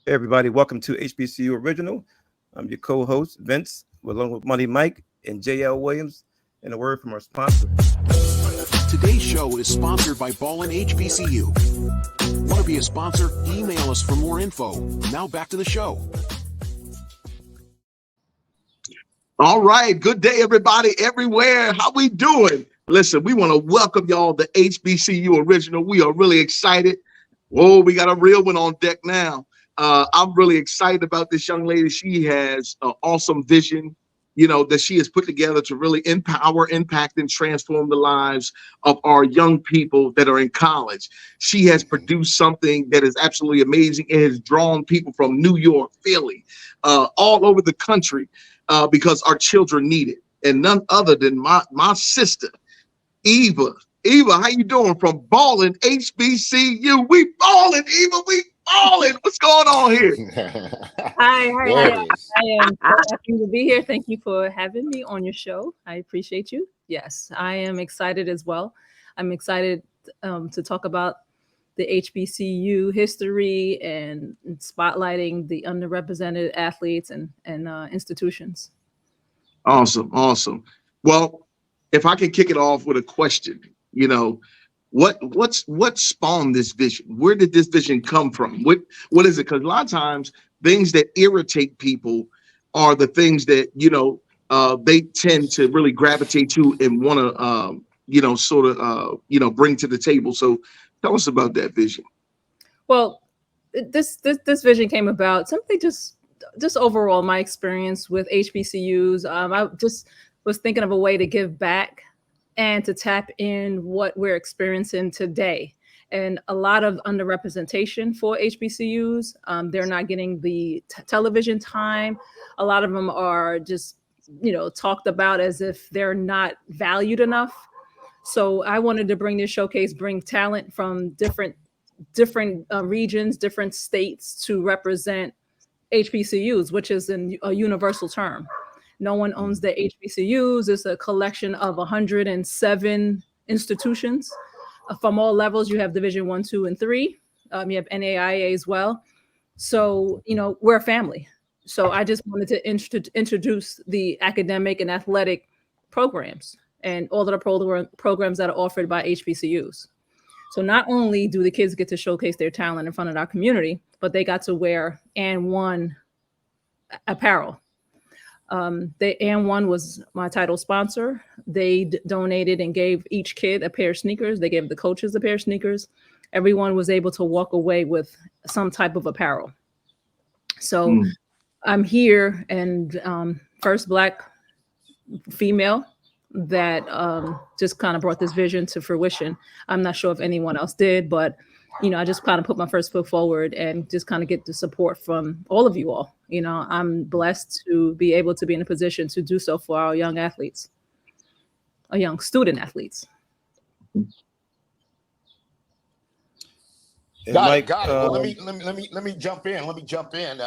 Hey everybody, welcome to HBCU Original. I'm your co-host, Vince, along with Money Mike and JL Williams, and a word from our sponsor. Today's show is sponsored by Ballin HBCU. Want to be a sponsor? Email us for more info. Now back to the show. All right, good day, everybody, everywhere. How we doing? Listen, we want to welcome y'all to HBCU Original. We are really excited. Whoa, we got a real one on deck now. I'm really excited about this young lady. She has an awesome vision, that she has put together to really empower, impact, and transform the lives of our young people that are in college. She has produced something that is absolutely amazing. It has drawn people from New York, Philly, all over the country because our children need it. And none other than my sister, Eva. Eva, how you doing? From Ballin HBCU. We ballin', Eva. We ballin'. What's going on here? Hi. I am happy to be here. Thank you for having me on your show. I appreciate you. Yes, I am excited as well. I'm excited to talk about the HBCU history and spotlighting the underrepresented athletes and institutions. Awesome. Well, if I can kick it off with a question, what spawned this vision? Where did this vision come from? What is it? Because a lot of times things that irritate people are the things that they tend to really gravitate to and want to bring to the table. So tell us about that vision. Well, this vision came about simply just overall my experience with HBCUs. I just was thinking of a way to give back and to tap in what we're experiencing today. And a lot of underrepresentation for HBCUs. They're not getting the television time. A lot of them are just, talked about as if they're not valued enough. So I wanted to bring talent from different regions, different states to represent HBCUs, which is a universal term. No one owns the HBCUs. It's a collection of 107 institutions from all levels. You have Division 1, 2, and 3. You have NAIA as well. So, we're a family. So I just wanted to introduce the academic and athletic programs and all of the programs that are offered by HBCUs. So not only do the kids get to showcase their talent in front of our community, but they got to wear &1 apparel. The &1 was my title sponsor. They donated and gave each kid a pair of sneakers. They gave the coaches a pair of sneakers. Everyone was able to walk away with some type of apparel. So I'm here and first Black female that just kind of brought this vision to fruition. I'm not sure if anyone else did, but I just kind of put my first foot forward and just kind of get the support from all of you all. I'm blessed to be able to be in a position to do so for our young athletes, our young student athletes. Got it. Well, let me jump in.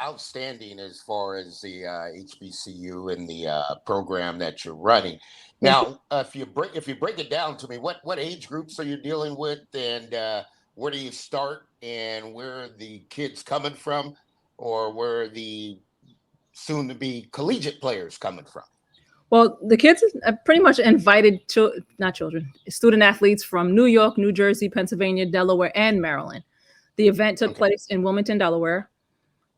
Outstanding as far as the HBCU and the program that you're running. Now, if you break it down to me, what age groups are you dealing with, and where do you start, and where are the kids coming from, or where are the soon-to-be collegiate players coming from? Well, the kids are pretty much invited student athletes from New York, New Jersey, Pennsylvania, Delaware, and Maryland. The event took place in Wilmington, Delaware.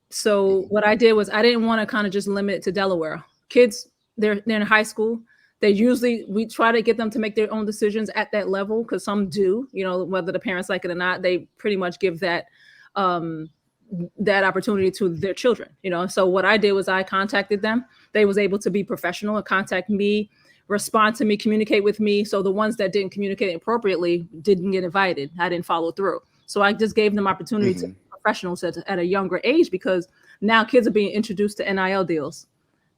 So what I did was I didn't want to kind of just limit it to Delaware. Kids, they're in high school. We try to get them to make their own decisions at that level, because some do, whether the parents like it or not, they pretty much give that opportunity to their children, So what I did was I contacted them. They was able to be professional and contact me, respond to me, communicate with me. So the ones that didn't communicate appropriately didn't get invited. I didn't follow through. So I just gave them opportunity to be professionals at a younger age, because now kids are being introduced to NIL deals.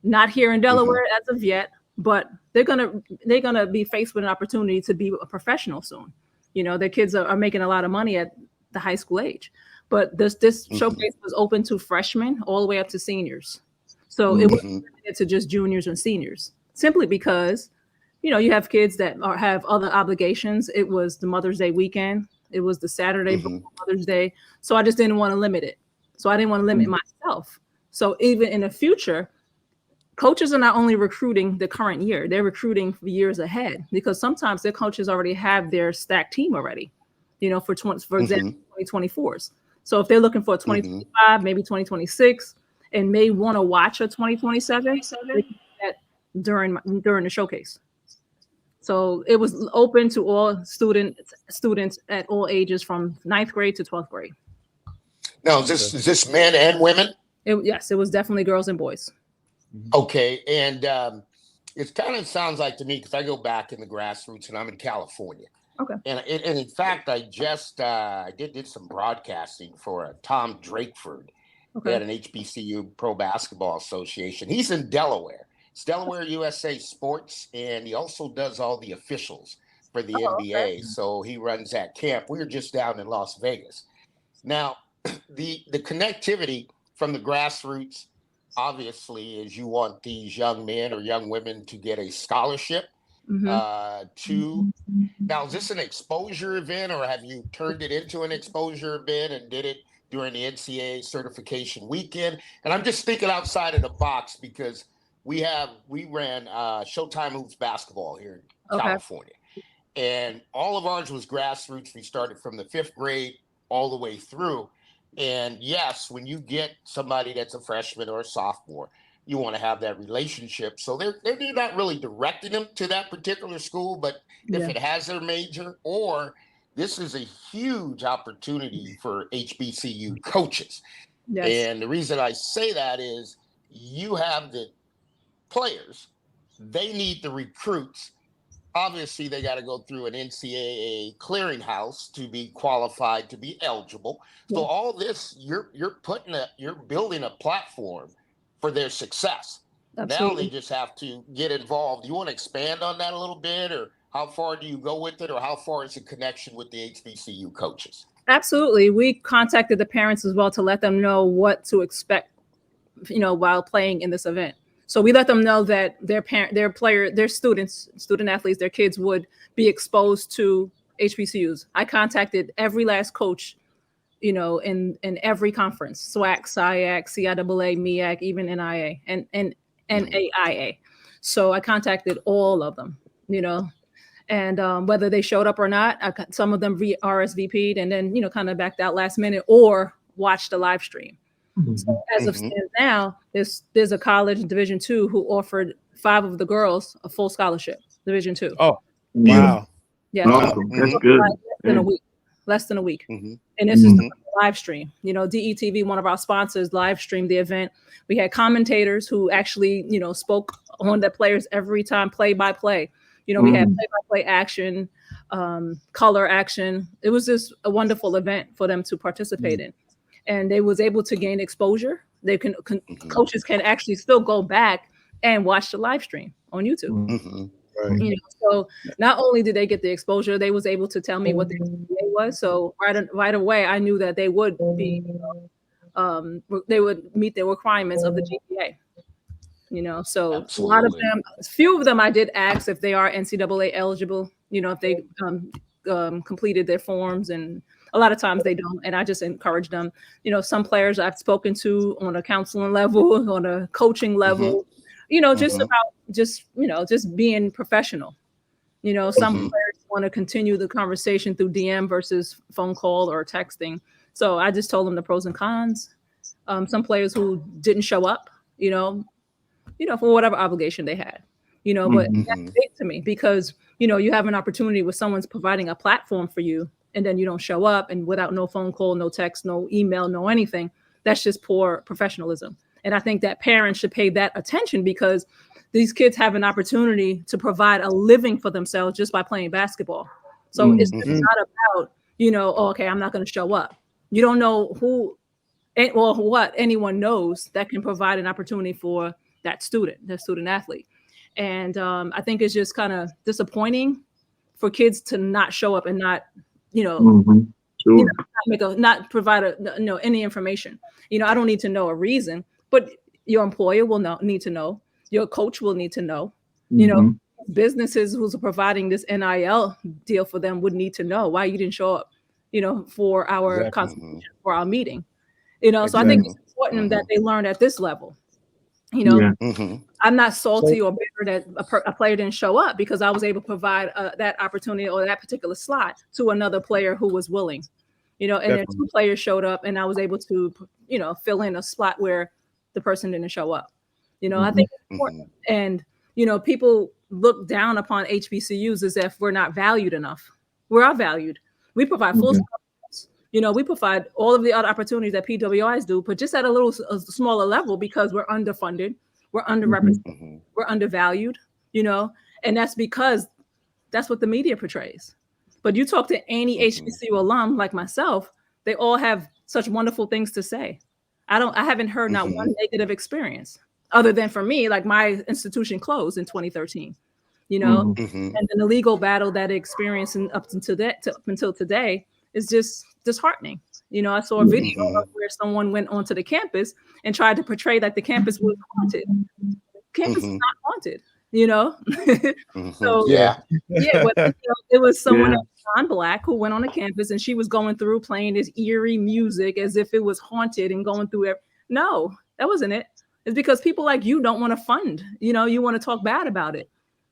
Not here in Delaware as of yet, but they're gonna be faced with an opportunity to be a professional soon. Their kids are making a lot of money at the high school age. But this showcase was open to freshmen all the way up to seniors. So it wasn't limited to just juniors and seniors, simply because, you have kids that have other obligations. It was the Mother's Day weekend. It was the Saturday before Mother's Day. So I just didn't want to limit it. So I didn't want to limit myself. So even in the future, coaches are not only recruiting the current year, they're recruiting for years ahead, because sometimes their coaches already have their stacked team already, for example, 2024s. So if they're looking for a 2025, maybe 2026, and may want to watch a 2027, they can do that during the showcase. So it was open to all students at all ages from 9th grade to 12th grade. Now, is this men and women? Yes, it was definitely girls and boys. Okay, and it kind of sounds like to me, because I go back in the grassroots and I'm in California. Okay. And in fact, I just did some broadcasting for Tom Drakeford at an HBCU Pro Basketball Association. He's in Delaware. It's Delaware USA Sports, and he also does all the officials for the NBA. Okay. So he runs that camp. We were just down in Las Vegas. Now, the connectivity from the grassroots, obviously, is you want these young men or young women to get a scholarship. Now, is this an exposure event, or have you turned it into an exposure event and did it during the NCAA certification weekend? And I'm just thinking outside of the box, because we ran Showtime Hoops basketball here in California, and all of ours was grassroots. We started from the 5th grade all the way through. And yes, when you get somebody that's a freshman or a sophomore, you want to have that relationship. So they're not really directing them to that particular school, but if it has their major, or this is a huge opportunity for HBCU coaches. Yes. And the reason I say that is you have the players, they need the recruits. Obviously, they got to go through an NCAA clearinghouse to be qualified to be eligible. So all this, you're building a platform for their success. Absolutely. Now they just have to get involved. You want to expand on that a little bit, or how far do you go with it, or how far is the connection with the HBCU coaches? Absolutely. We contacted the parents as well to let them know what to expect, while playing in this event. So we let them know that their student athletes, their kids would be exposed to HBCUs. I contacted every last coach, in every conference: SWAC, SIAC, CIAA, MEAC, even NIA and NAIA. So I contacted all of them, and whether they showed up or not, some of them RSVP'd and then, kind of backed out last minute or watched the live stream. So as of now, there's a college in Division II who offered 5 of the girls a full scholarship. Division II. Oh, wow! Yeah, that's good. Less than a week, and this is the live stream. DETV, one of our sponsors, live streamed the event. We had commentators who actually, spoke on the players every time, play by play. We had play by play action, color action. It was just a wonderful event for them to participate in. And they was able to gain exposure. They coaches can actually still go back and watch the live stream on YouTube. Right. So not only did they get the exposure, they was able to tell me what their GPA was. So right away, I knew that they would be, they would meet the requirements of the GPA. So Absolutely. A lot of them, a few of them, I did ask if they are NCAA eligible. If they completed their forms, and a lot of times they don't, and I just encourage them. Some players I've spoken to on a counseling level, on a coaching level, just about just being professional. Some players want to continue the conversation through DM versus phone call or texting. So I just told them the pros and cons. Some players who didn't show up, for whatever obligation they had, but that's big to me, because, you have an opportunity where someone's providing a platform for you, and then you don't show up, and without no phone call, no text, no email, no anything. That's just poor professionalism. And I think that parents should pay that attention, because these kids have an opportunity to provide a living for themselves just by playing basketball. So it's not about, okay, I'm not going to show up. You don't know who or what anyone knows that can provide an opportunity for that student athlete. And I think it's just kind of disappointing for kids to not show up and not, not provide any information. I don't need to know a reason, but your employer will need to know. Your coach will need to know. Businesses who's providing this NIL deal for them would need to know why you didn't show up. for our Exactly. consultation, for our meeting. So I think it's important that they learn at this level. I'm not salty or bitter that a player didn't show up, because I was able to provide that opportunity or that particular slot to another player who was willing. And then 2 players showed up, and I was able to, fill in a spot where the person didn't show up. I think it's important. And, people look down upon HBCUs as if we're not valued enough. We are valued. We provide full scholarships. We provide all of the other opportunities that PWIs do, but just at a smaller level, because we're underfunded, we're underrepresented, we're undervalued, and that's because that's what the media portrays. But you talk to any HBCU alum like myself, they all have such wonderful things to say. I haven't heard not one negative experience, other than for me, like my institution closed in 2013, and then the legal battle that it experienced up until today is just disheartening. I saw a video of where someone went onto the campus and tried to portray that the campus was haunted. Campus is not haunted, So it was someone non-Black who went on the campus, and she was going through playing this eerie music as if it was haunted and going through it. No, that wasn't it. It's because people like you don't want to fund. You want to talk bad about it.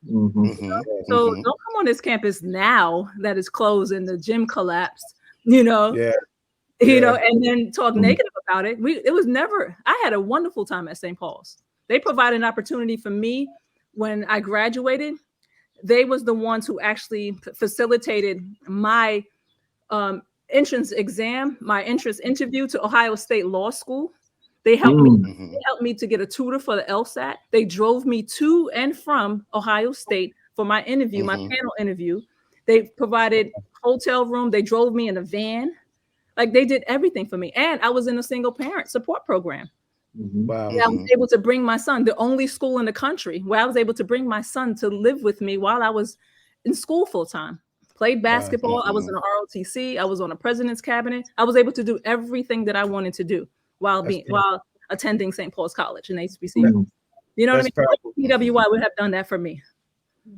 So don't come on this campus now that is closed and the gym collapsed. And then talk negative about it. It was never. I had a wonderful time at St. Paul's. They provided an opportunity for me when I graduated. They was the ones who actually facilitated my entrance exam, my entrance interview to Ohio State Law School. They helped me. They helped me to get a tutor for the LSAT. They drove me to and from Ohio State for my interview, my panel interview. They provided hotel room. They drove me in a van. Like, they did everything for me. And I was in a single parent support program. Wow. Yeah, I was able to bring my son, the only school in the country where I was able to bring my son to live with me while I was in school full time. Played basketball. I was in an ROTC. I was on a president's cabinet. I was able to do everything that I wanted to do while attending St. Paul's College and HBCU. You know what I mean? PWI would have done that for me.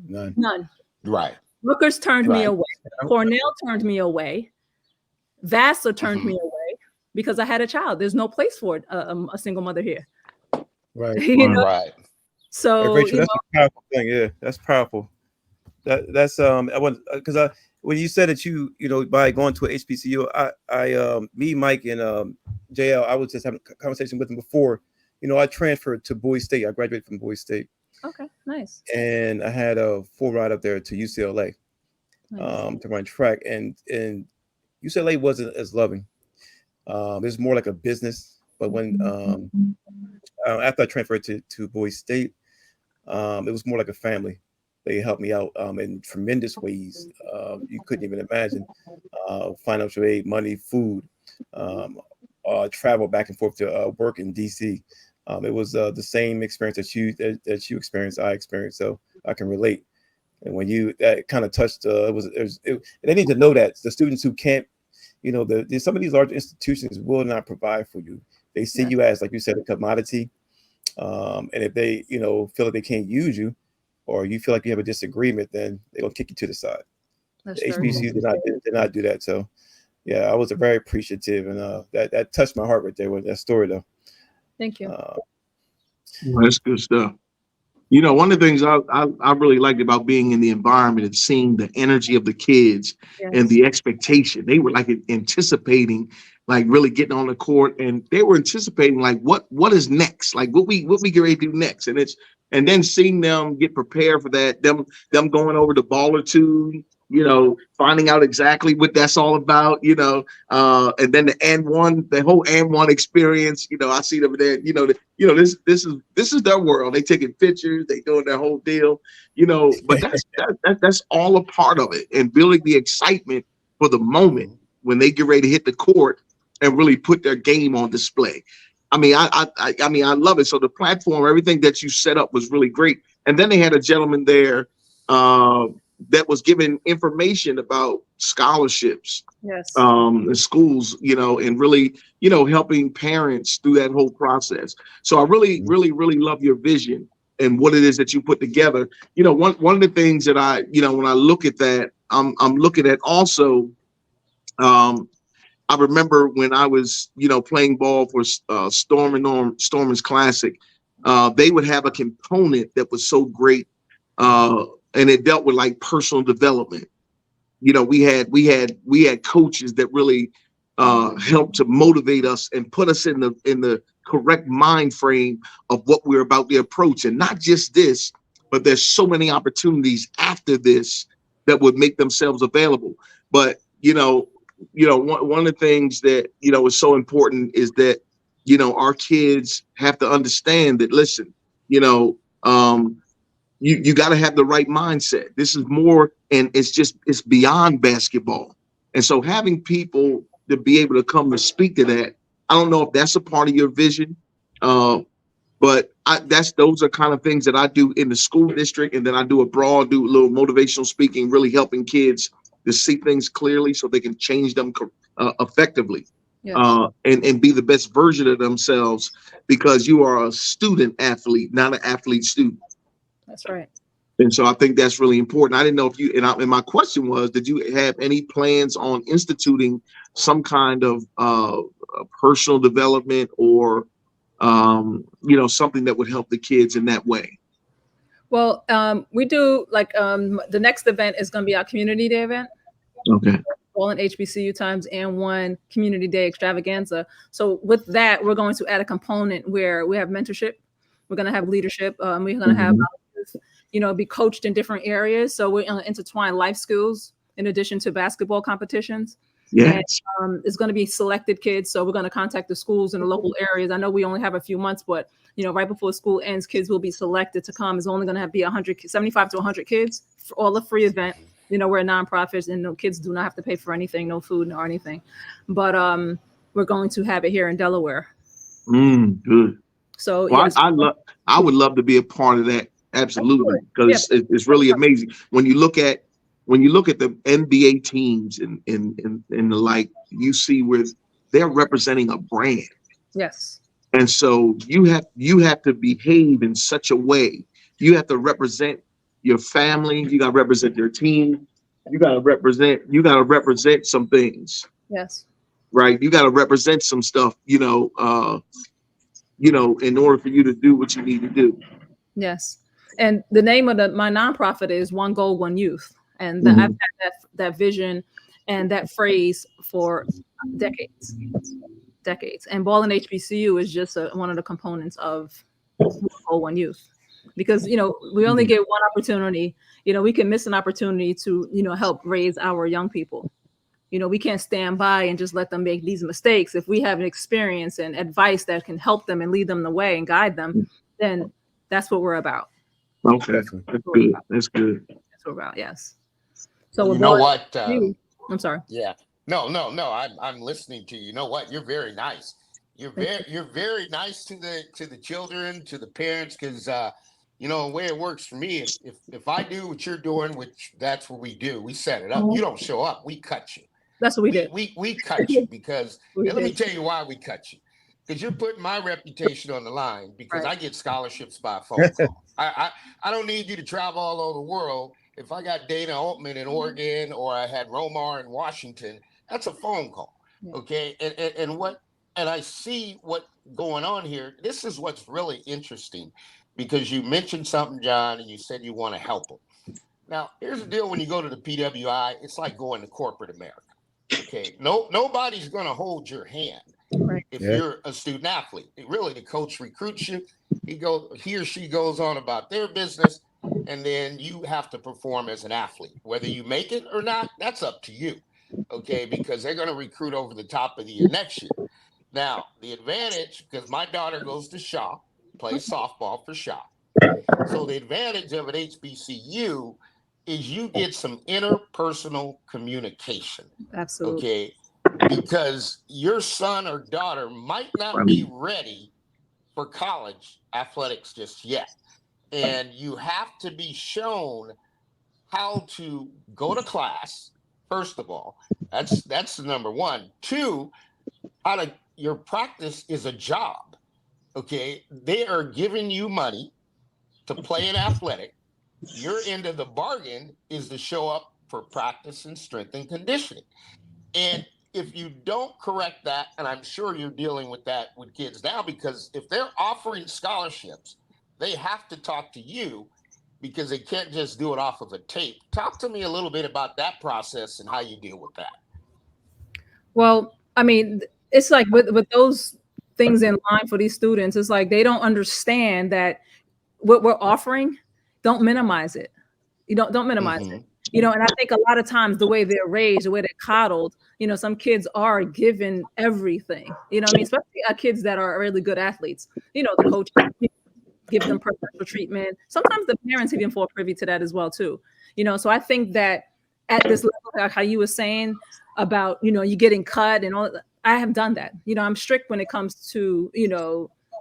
None. Right. Rutgers turned me away. Cornell turned me away. Vassar turned me away because I had a child. There's no place for it, a single mother here. Right. Right. So Rachel, that's a powerful thing. Yeah, that's powerful. That's I want, because when you said that you by going to a HBCU, me, Mike, and JL, I was just having a conversation with him before. I transferred to Boise State. I graduated from Boise State. Okay, nice. And I had a full ride up there to UCLA, to run track, and UCLA wasn't as loving. It was more like a business. But when after I transferred to Boise State, it was more like a family. They helped me out in tremendous ways. You couldn't even imagine. Financial aid, money, food, travel back and forth to work in DC. It was the same experience that you experienced, I experienced, so I can relate. And when that kind of touched, they need to know that the students who can't, some of these large institutions will not provide for you. They see you as, like you said, a commodity. And if they, feel like they can't use you, or you feel like you have a disagreement, then they're gonna kick you to the side. The HBCU did not do that. So, yeah, I was very appreciative, and that touched my heart right there with that story, though. Thank you. Well, that's good stuff. One of the things I really liked about being in the environment and seeing the energy of the kids and the expectation. They were like anticipating, like really getting on the court, and they were anticipating like what is next, like what we get ready to do next, and then seeing them get prepared for that, them going over to Baller 2, finding out exactly what that's all about, and then the whole and1 experience, I see them there, this is their world. They taking pictures, they doing their whole deal, but that's all a part of it, and building the excitement for the moment when they get ready to hit the court and really put their game on display. I mean, I love it. So the platform, everything that you set up was really great. And then they had a gentleman there that was giving information about scholarships, in schools, and really, helping parents through that whole process. So I really, really, really love your vision and what it is that you put together. One of the things that I, when I look at that, I'm looking at also I remember when I was, playing ball for Stormers Classic, they would have a component that was so great, and it dealt with like personal development. We had coaches that really helped to motivate us and put us in the correct mind frame of what we're about to approach, and not just this, but there's so many opportunities after this that would make themselves available. But one of the things that is so important is that our kids have to understand that, listen, you got to have the right mindset. This is more, and it's beyond basketball. And so having people to be able to come to speak to that, I don't know if that's a part of your vision, but those are kind of things that I do in the school district, and then I do abroad, do a little motivational speaking, really helping kids to see things clearly so they can change them effectively. Yes. And be the best version of themselves, because you are a student athlete, not an athlete student. That's right. And so I think that's really important. I didn't know if you, and my question was, did you have any plans on instituting some kind of personal development or, something that would help the kids in that way? Well, we do the next event is going to be our community day event. Okay. Ballin HBCU times and one community day extravaganza. So with that, we're going to add a component where we have mentorship. We're going to have leadership. We're going to have be coached in different areas. So we're going to intertwine life skills in addition to basketball competitions. Yes. And, it's going to be selected kids. So we're going to contact the schools in the local areas. I know we only have a few months, but right before school ends, kids will be selected to come. It's only going to be 75 to 100 kids for all the free event. We're a nonprofit, and no kids do not have to pay for anything, no food or anything. But we're going to have it here in Delaware. Good. So yes. I would love to be a part of that. Absolutely, because it's really amazing when you look at the NBA teams and the like. You see where they're representing a brand. Yes. And so you have to behave in such a way. You have to represent your family. You got to represent your team. You got to represent some things. Yes. Right. You got to represent some stuff. In order for you to do what you need to do. Yes. And the name of my nonprofit is One Goal, One Youth. And I've had that vision and that phrase for decades. And Ballin HBCU is just one of the components of One Goal, One Youth. Because, we only get one opportunity. We can miss an opportunity to, help raise our young people. We can't stand by and just let them make these mistakes. If we have an experience and advice that can help them and lead them the way and guide them, then that's what we're about. Okay, that's good. That's good. That's what we're about. Yes. So you know what? I'm sorry. Yeah. No. I'm listening to you. You know what? You're very nice. You're very nice to the children, to the parents, because the way it works for me, if I do what you're doing, which that's what we do, we set it up. You don't show up, we cut you. That's what we did. We cut you because let me tell you why we cut you. Because you're putting my reputation on the line, because I get scholarships by phone call. I don't need you to travel all over the world. If I got Dana Altman in Oregon or I had Romar in Washington, that's a phone call. Yeah. Okay. And I see what going on here. This is what's really interesting, because you mentioned something, John, and you said you want to help them. Now, here's the deal. When you go to the PWI, it's like going to corporate America. Okay. Nobody's going to hold your hand. Right. If you're a student athlete, really the coach recruits you. He or she goes on about their business, and then you have to perform as an athlete. Whether you make it or not, that's up to you. Okay, because they're going to recruit over the top of the year next year. Now, the advantage, because my daughter goes to Shaw, plays softball for Shaw. So the advantage of an HBCU is you get some interpersonal communication. Absolutely. Okay. Because your son or daughter might not be ready for college athletics just yet. And you have to be shown how to go to class, first of all. That's the number one. Two, your practice is a job. Okay. They are giving you money to play an athletic. Your end of the bargain is to show up for practice and strength and conditioning. And if you don't correct that, and I'm sure you're dealing with that with kids now, because if they're offering scholarships, they have to talk to you because they can't just do it off of a tape. Talk to me a little bit about that process and how you deal with that. Well, I mean, it's like with those things in line for these students, it's like they don't understand that what we're offering, don't minimize it. You don't minimize it. And I think a lot of times the way they're raised, the way they're coddled, some kids are given everything. What I mean? Especially kids that are really good athletes. The coach give them preferential treatment. Sometimes the parents even fall privy to that as well too. So I think that at this level, like how you were saying about, you getting cut and all, I have done that. I'm strict when it comes to,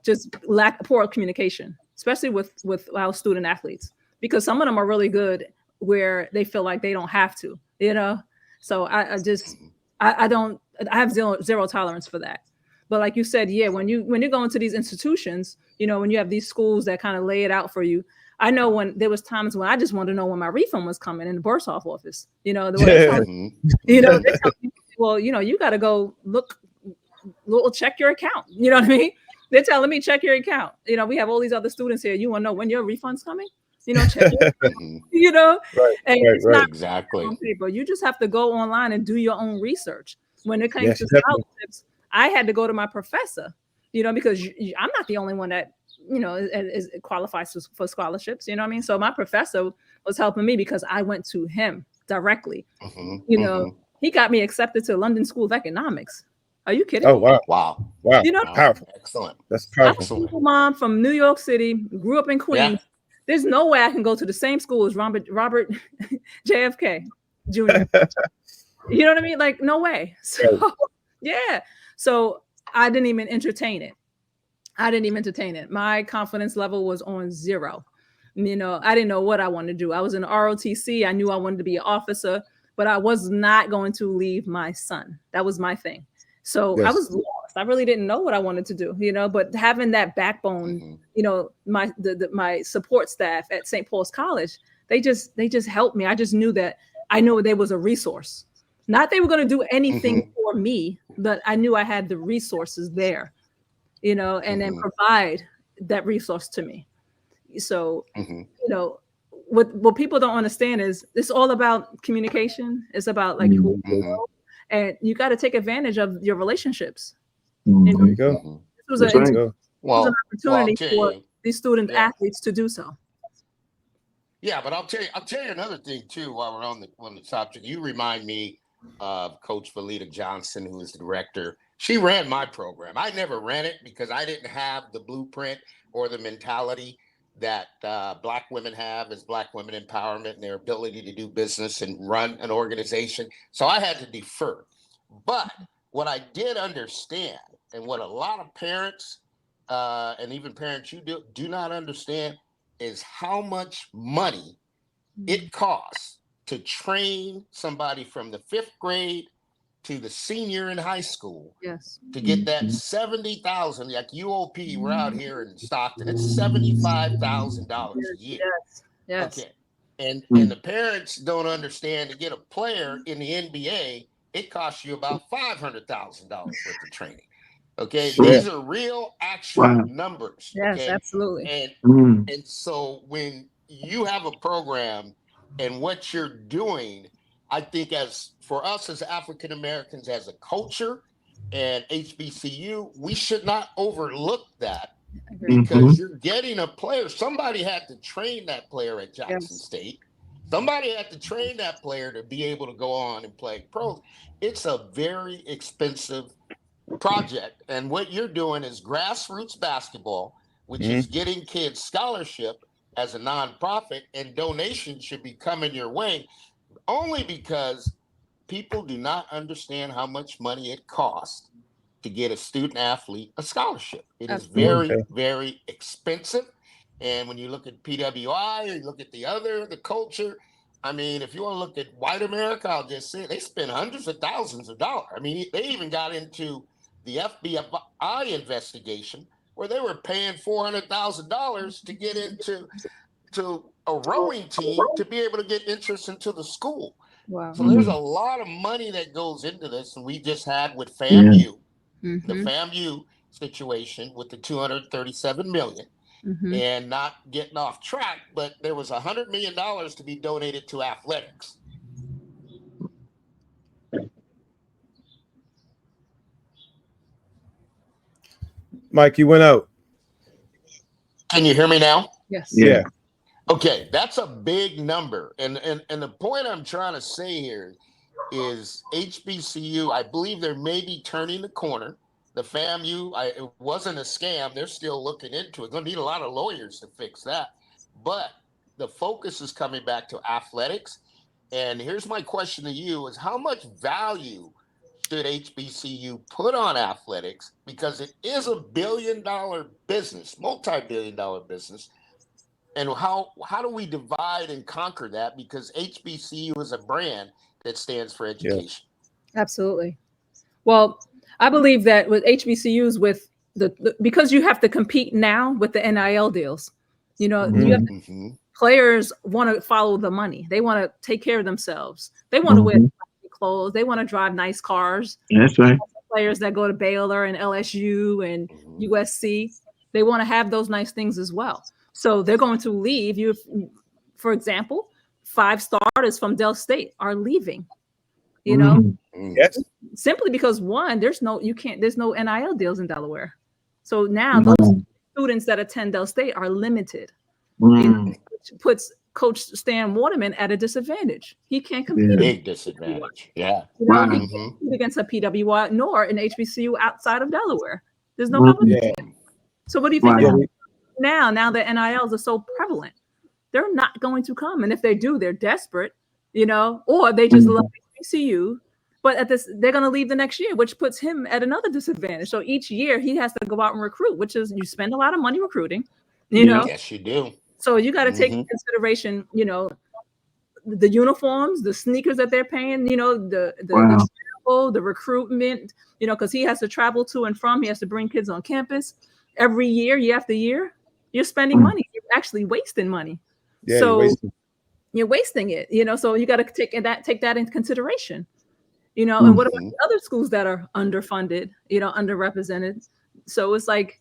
just poor communication, especially with our student athletes, because some of them are really good where they feel like they don't have to, So I have zero tolerance for that. But like you said, yeah, when you go into these institutions, when you have these schools that kind of lay it out for you, I know when there was times when I just wanted to know when my refund was coming in the bursar office, the way they tell me, they tell me, well, you got to go check your account. You know what I mean? They're telling me check your account. We have all these other students here. You want to know when your refund's coming? Check your account, Right, and right, it's right. not Exactly. on paper. You just have to go online and do your own research. When it comes Yes, to definitely. scholarships, I had to go to my professor, because I'm not the only one that, is qualifies for scholarships. You know what I mean? So my professor was helping me because I went to him directly. He got me accepted to London School of Economics. Are you kidding Oh, me? wow. Wow. Wow. You know, Powerful. Excellent. That's I'm a powerful. single mom from New York City, grew up in Queens. Yeah. There's no way I can go to the same school as Robert JFK Jr. You know what I mean? Like, no way. So, yeah. So I didn't even entertain it. My confidence level was on zero. I didn't know what I wanted to do. I was in ROTC. I knew I wanted to be an officer, but I was not going to leave my son. That was my thing. So I Yes. was lost. I really didn't know what I wanted to do, but having that backbone, my support staff at St. Paul's College, they just helped me. I just knew that I knew there was a resource. Not they were going to do anything for me, but I knew I had the resources there, and then provide that resource to me. So, what people don't understand is it's all about communication. It's about like who you know, and you got to take advantage of your relationships. There you go. This was That's an right. opportunity I'll tell for you, these student yeah. athletes to do so. Yeah, but I'll tell you another thing too. While we're on the subject, you remind me of Coach Valita Johnson, who is the director. She ran my program. I never ran it because I didn't have the blueprint or the mentality that Black women have as Black women empowerment and their ability to do business and run an organization. So I had to defer. But what I did understand, and what a lot of parents and even parents you do not understand, is how much money it costs to train somebody from the 5th grade to the senior in high school. Yes. To get that 70,000, like UOP, we're out here in Stockton. It's $75,000 a year. Yes. Okay, and the parents don't understand. To get a player in the NBA, it costs you about $500,000 worth of training. Okay, these are real, actual numbers. Yes, Okay, absolutely. and so when you have a program and what you're doing, I think as for us as African Americans, as a culture and HBCU, we should not overlook that because you're getting a player. Somebody had to train that player at Jackson State. Somebody had to train that player to be able to go on and play pros. It's a very expensive project. And what you're doing is grassroots basketball, which is getting kids scholarship as a nonprofit, and donations should be coming your way only because people do not understand how much money it costs to get a student athlete a scholarship. It is very, very expensive. And when you look at PWI or you look at the culture, I mean, if you want to look at white America, I'll just say they spend hundreds of thousands of dollars. I mean, they even got into the FBI investigation where they were paying $400,000 to get into a rowing team to be able to get interest into the school. Wow. So there's a lot of money that goes into this, and we just had with FAMU, the FAMU situation with the 237 million, and not getting off track, but there was $100 million to be donated to athletics. Mike, you went out. Can you hear me now? Yes. Yeah. Okay, that's a big number. And the point I'm trying to say here is HBCU, I believe they're maybe turning the corner. The FAMU, it wasn't a scam. They're still looking into it. Going to need a lot of lawyers to fix that. But the focus is coming back to athletics. And here's my question to you is how much value should HBCU put on athletics? Because it is a billion-dollar business, multi-billion-dollar business. And how do we divide and conquer that? Because HBCU is a brand that stands for education. Yeah. Absolutely. Well, I believe that with HBCUs, with because you have to compete now with the NIL deals, you know, you have players want to follow the money. They want to take care of themselves. They want to wear clothes. They want to drive nice cars. That's right. Players that go to Baylor and LSU and USC, they want to have those nice things as well. So they're going to leave. You, for example, 5 starters from Del State are leaving. You know, Yes. simply because there's no NIL deals in Delaware. So now those students that attend Del State are limited. Which puts Coach Stan Waterman at a disadvantage. He can't compete. Big disadvantage. Yeah. You know, he can't compete against a PWI nor an HBCU outside of Delaware. There's no competition. So what do you think? Now the NILs are so prevalent, they're not going to come. And if they do, they're desperate, you know, or they just love HBCU. But they're going to leave the next year, which puts him at another disadvantage. So each year he has to go out and recruit, which is you spend a lot of money recruiting, you know. Yes, you do. So you got to take into consideration, you know, the uniforms, the sneakers that they're paying, you know, the travel, the recruitment, you know, because he has to travel to and from. He has to bring kids on campus every year after year. You're spending money. You're actually wasting money. Yeah, so you're wasting it, you know. So you got to take that into consideration, you know. And what about the other schools that are underfunded, you know, underrepresented? So it's like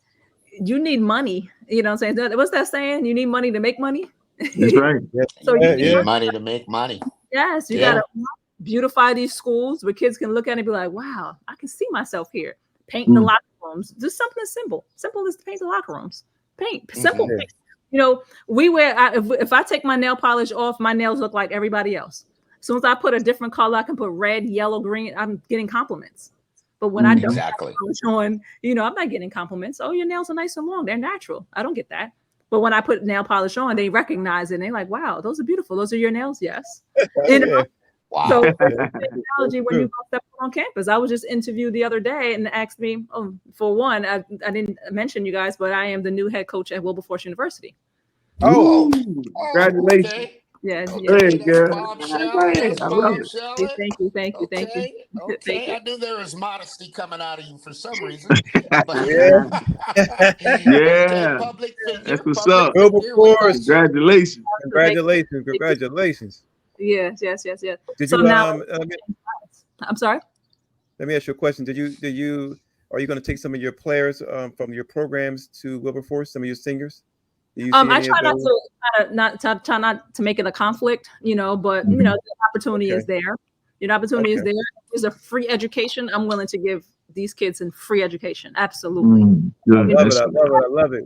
you need money, you know what I'm saying? What's that saying? You need money to make money. That's right. So you need money to make money. Yes, you got to beautify these schools where kids can look at it and be like, wow, I can see myself here. Painting the locker rooms. Just something simple as to paint the locker rooms. Simple. You know, if I take my nail polish off, my nails look like everybody else. As soon as I put a different color, I can put red, yellow, green. I'm getting compliments. But when I don't have polish on, you know, I'm not getting compliments. Oh, your nails are nice and long. They're natural. I don't get that. But when I put nail polish on, they recognize it. And they're like, wow, those are beautiful. Those are your nails. Yes. You know? Wow. So technology when you go step on campus. I was just interviewed the other day and asked me, for one, I didn't mention you guys, but I am the new head coach at Wilberforce University. Oh, congratulations. Okay. Yeah. Hey, girl. Thank you. Okay. I knew there was modesty coming out of you for some reason. But public figure, that's what's up. Wilberforce. Congratulations. Yes. Did so you now, I'm sorry. Let me ask you a question. Are you going to take some of your players from your programs to Wilberforce? Some of your singers? I try not to make it a conflict, you know. But you know, the opportunity is there. Your opportunity is there. There's a free education. I'm willing to give these kids in free education. Absolutely. I love it.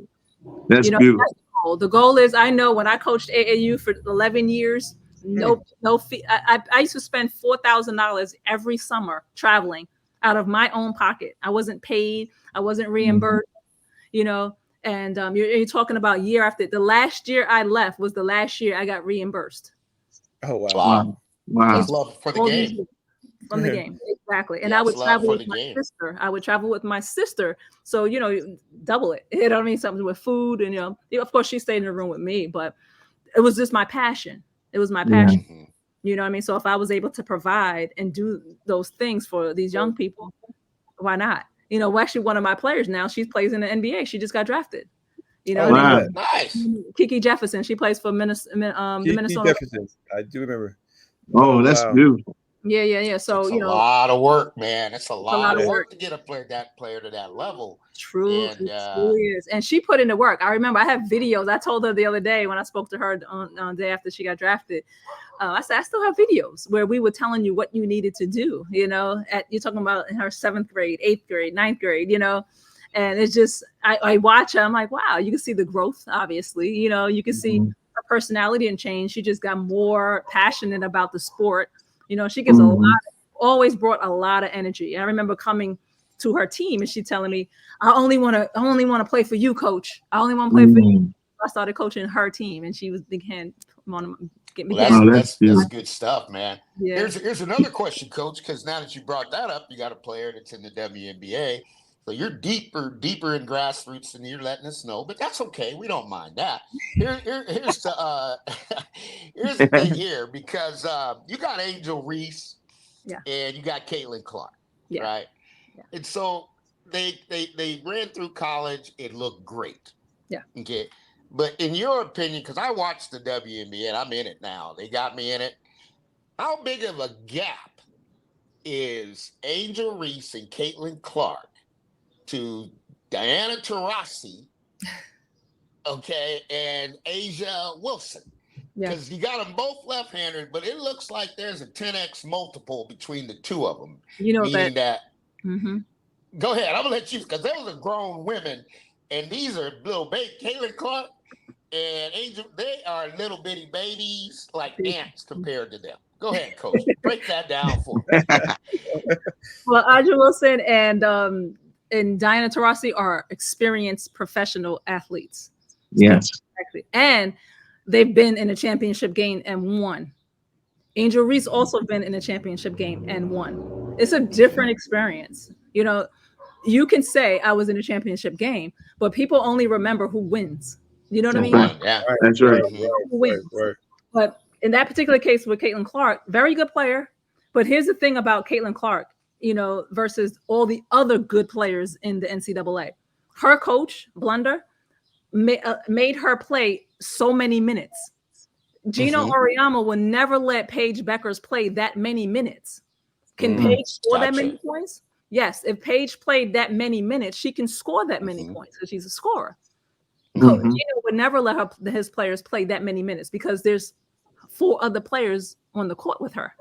That's beautiful. The goal is, I know when I coached AAU for 11 years. No fee. I used to spend $4,000 every summer traveling out of my own pocket. I wasn't paid. I wasn't reimbursed, you know. And you're talking about year after. The last year I left was the last year I got reimbursed. Oh wow! That's love for the game. From the game, exactly. And I would travel with my sister. So you know, double it. You know what I mean? Something with food, and you know, of course she stayed in the room with me, but it was just my passion. It was my passion. You know what I mean? So if I was able to provide and do those things for these young people, why not? You know, actually one of my players now, she plays in the NBA. She just got drafted. You know, nice. Kiki Jefferson. She plays for the Minnesota. Jefferson. I do remember. Oh, that's Wow. beautiful. Yeah. So, It's a you know, lot of work, man. It's a a lot lot of of Yeah. work work. to get a player to that level. True, And it truly is. And she put in the work. I remember I have videos. I told her the other day when I spoke to her on the day after she got drafted. I said, I still have videos where we were telling you what you needed to do, you know, you're talking about in her 7th grade, 8th grade, 9th grade, you know, and it's just, I watch her, I'm like, wow, you can see the growth, obviously, you know, you can see Mhm. her personality and change. She just got more passionate about the sport. You know, she gives Mhm. always brought a lot of energy. I remember coming to her team and she telling me, I only want to play for you, coach. I only want to play for you. Mhm. I started coaching her team and she was began well, began. Oh, that's that's beautiful. good stuff, man. Yeah. Here's another question, Coach, because now that you brought that up, you got a player that's in the WNBA. So you're deeper in grassroots than you're letting us know, but that's okay. We don't mind that. Here's the here's the thing here, because you got Angel Reese Yeah. and you got Caitlin Clark, Yeah. right? Yeah. And so they ran through college. It looked great. Yeah. Okay. But in your opinion, because I watched the WNBA and I'm in it now, they got me in it. How big of a gap is Angel Reese and Caitlin Clark to Diana Taurasi, okay, and Asia Wilson? Yeah. Because you got them both left-handed, but it looks like there's a 10x multiple between the two of them, You know that. meaning that. Mm-hmm. Go ahead, I'm gonna let you, because those are grown women, and these are little baby. Caitlin Clark and Angel, they are little bitty babies, like ants compared to them. Go ahead, Coach. Break that down for me. Well, Aja Wilson and Diana Taurasi are experienced professional athletes. Yes. Exactly. And they've been in a championship game and won. Angel Reese also been in a championship game and won. It's a different experience. You know, you can say I was in a championship game, but people only remember who wins. You know what I That's Who mean? right. won? Yeah. Right, That's right, right. Mhm. Who wins. right. But in that particular case with Caitlin Clark, very good player. But here's the thing about Caitlin Clark, you know, versus all the other good players in the NCAA. Her coach, Blunder, made her play so many minutes. Gino Mhm. Auriemma will never let Paige Beckers play that many minutes. Can Mm. Paige score that many Gotcha. points? Yes. If Paige played that many minutes, she can score that many Mhm. points because she's a scorer. Coach Mhm. Gino would never let his players play that many minutes because there's 4 other players on the court with her.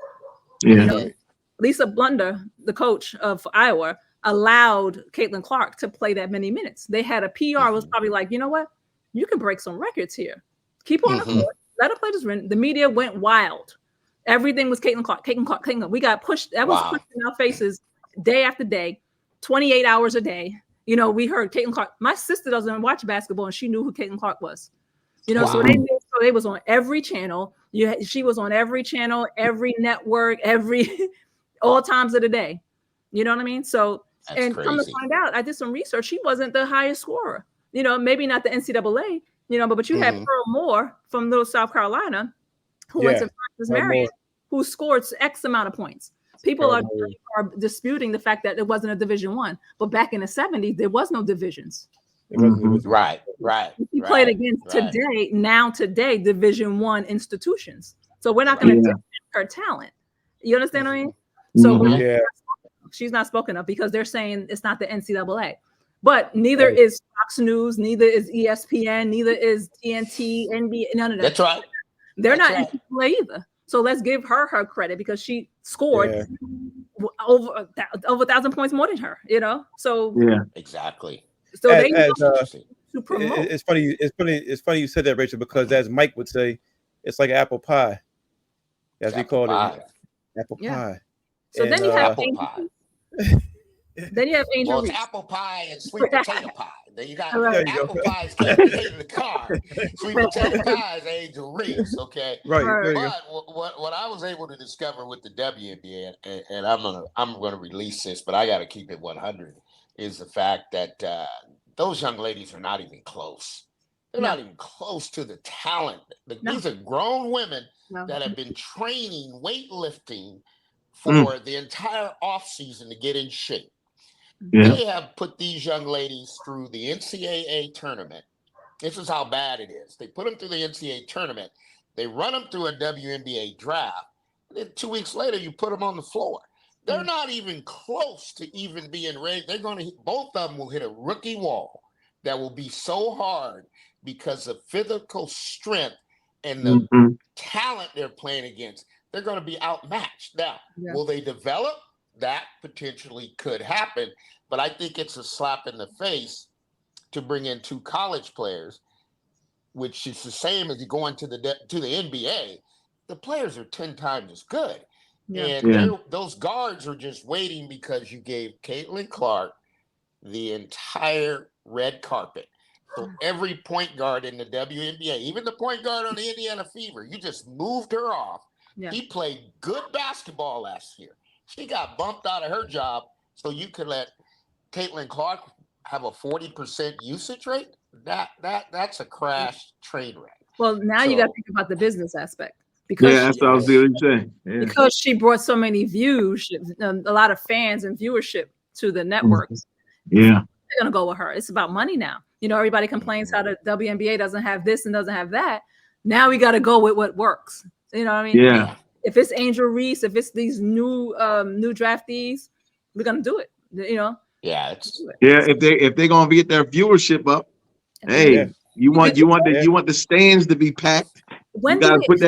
You Yeah. know, Mhm. Lisa Blunder, the coach of Iowa, allowed Caitlin Clark to play that many minutes. They had a PR was Mhm. probably like, you know what? You can break some records here. Keep her on the Mhm. court. Let her play this run. The media went wild. Everything was Caitlin Clark, Caitlin Clark, Caitlin Clark. We got pushed. That was pushed Wow. in our faces day after day, 28 hours a day. You know, we heard Caitlin Clark. My sister doesn't watch basketball, and she knew who Caitlin Clark was. You know, so Wow. they made sure they was on every channel. She was on every channel, every network, every all times of the day. You know what I mean? So, That's and come to crazy. find out, I did some research. She wasn't the highest scorer. You know, maybe not the NCAA. You know, but you had Mhm. Pearl Moore from Little South Carolina, who went Yeah. to Francis One Marion, more. who scored X amount of points. People Pearl are Moore. disputing the fact that it wasn't a Division One, but back in the 70s, there was no divisions. It wasn't. It Mhm. was. Right. Right. He played Right. against Right. today Division One institutions. So we're not going to Right. Yeah. discount her talent. You understand what I Mhm. mean? So Mhm. Yeah. Yeah. she's not spoken of because they're saying it's not the NCAA. But neither Right. is Fox News, neither is ESPN, neither is TNT, NBA, none of that. That's right. They're That's not right. NCAA either. So let's give her credit because she scored Yeah. over 1,000 points more than her. You know, so Yeah. Exactly. they know That's interesting. to promote. It's funny. It's funny you said that, Rachel, because as Mike would say, it's like apple pie, It's as he apple called it, pie. apple Yeah. pie. So And then you have Apple pie. Angel Well, it's Reese. apple pie and sweet potato pie. Then you got there you apple go. pie is Caitlin Clark. Sweet potato pie is Angel Reese. Okay. Right. There you go. But what I was able to discover with the WNBA, and I'm gonna release this, but I got to keep it 100, is the fact that those young ladies are not even close. They're No. not even close to the talent. No. These are grown women No. that have been training weightlifting Mm. for the entire off season to get in shape. Yeah. They have put these young ladies through the NCAA tournament. This is how bad it is. They put them through the NCAA tournament. They run them through a WNBA draft. Then 2 weeks later, you put them on the floor. They're not even close to even being ready. They're going to both of them will hit a rookie wall that will be so hard because of physical strength and the talent they're playing against. They're going to be outmatched. Now, will they develop? That potentially could happen, but I think it's a slap in the face to bring in 2 college players, which is the same as you going to the NBA. The players are 10 times as good. And those guards are just waiting because you gave Caitlin Clark the entire red carpet. So every point guard in the WNBA, even the point guard on the Indiana Fever, you just moved her off. He played good basketball last year. She got bumped out of her job so you could let Caitlin Clark have a 40% usage rate. That's a crash train wreck. Well, now you got to think about the business aspect. Because that's what I was going to say. Because she brought so many views, a lot of fans and viewership to the networks. They're gonna go with her. It's about money now. You know, everybody complains how the WNBA doesn't have this and doesn't have that. Now we got to go with what works. You know what I mean? If it's Angel Reese, if it's these new draftees, we're gonna do it. You know? If they're gonna get their viewership up, you want the stands to be packed. You gotta put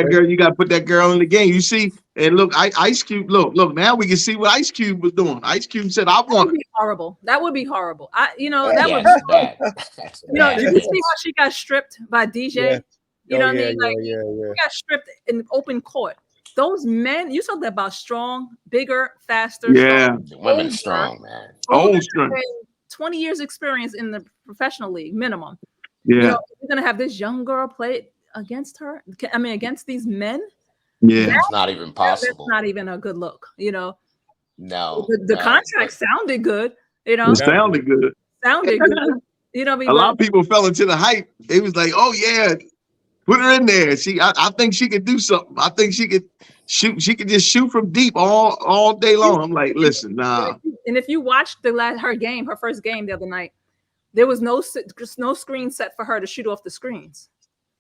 that girl in the game. You see, and look, Ice Cube, look, now we can see what Ice Cube was doing. Ice Cube said, I want it. Horrible. That would be horrible. That would be bad. Did you see how she got stripped by DJ? You know what I mean? Like she got stripped in open court. Those men, you talked about strong, bigger, faster. Women strong, man. Old strong. 20 years experience in the professional league, minimum. You're gonna have this young girl play against her. I mean, against these men. It's not even possible. That's not even a good look. No. The contract sounded good. It sounded good. A lot of people fell into the hype. It was like, oh yeah, put her in there. I think she could do something. I think she could shoot. She could just shoot from deep all day long. I'm like, listen, nah. And if you watched her first game the other night, there was no screen set for her to shoot off the screens.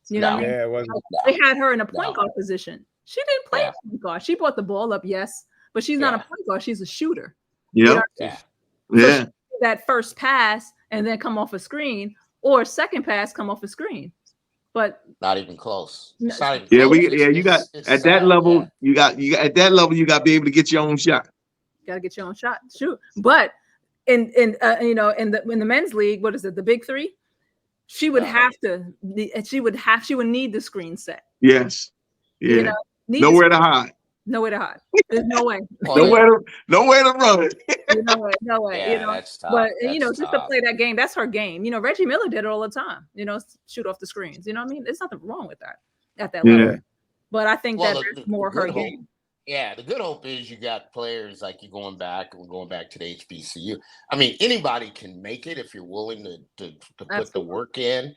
You know what I mean? They had her in a point guard position. She didn't play point guard. She brought the ball up, yes, but she's not a point guard. She's a shooter. So that first pass and then come off a screen, or second pass come off a screen, but not even close. You got at that level. You got at that level. You got to be able to get your own shot. Got to get your own shot. Shoot, but in the men's league, what is it? The big three. She would she would need the screen set. Yes. Yeah. Nowhere to hide. Nowhere to hide. There's no way. Nowhere to run. No way. That's tough. But just to play that game, that's her game. Reggie Miller did it all the time. Shoot off the screens. You know what I mean? There's nothing wrong with that at that level. But I think that's more her game. Yeah, the good hope is you got players like we're going back to the HBCU. I mean, anybody can make it if you're willing to put the work in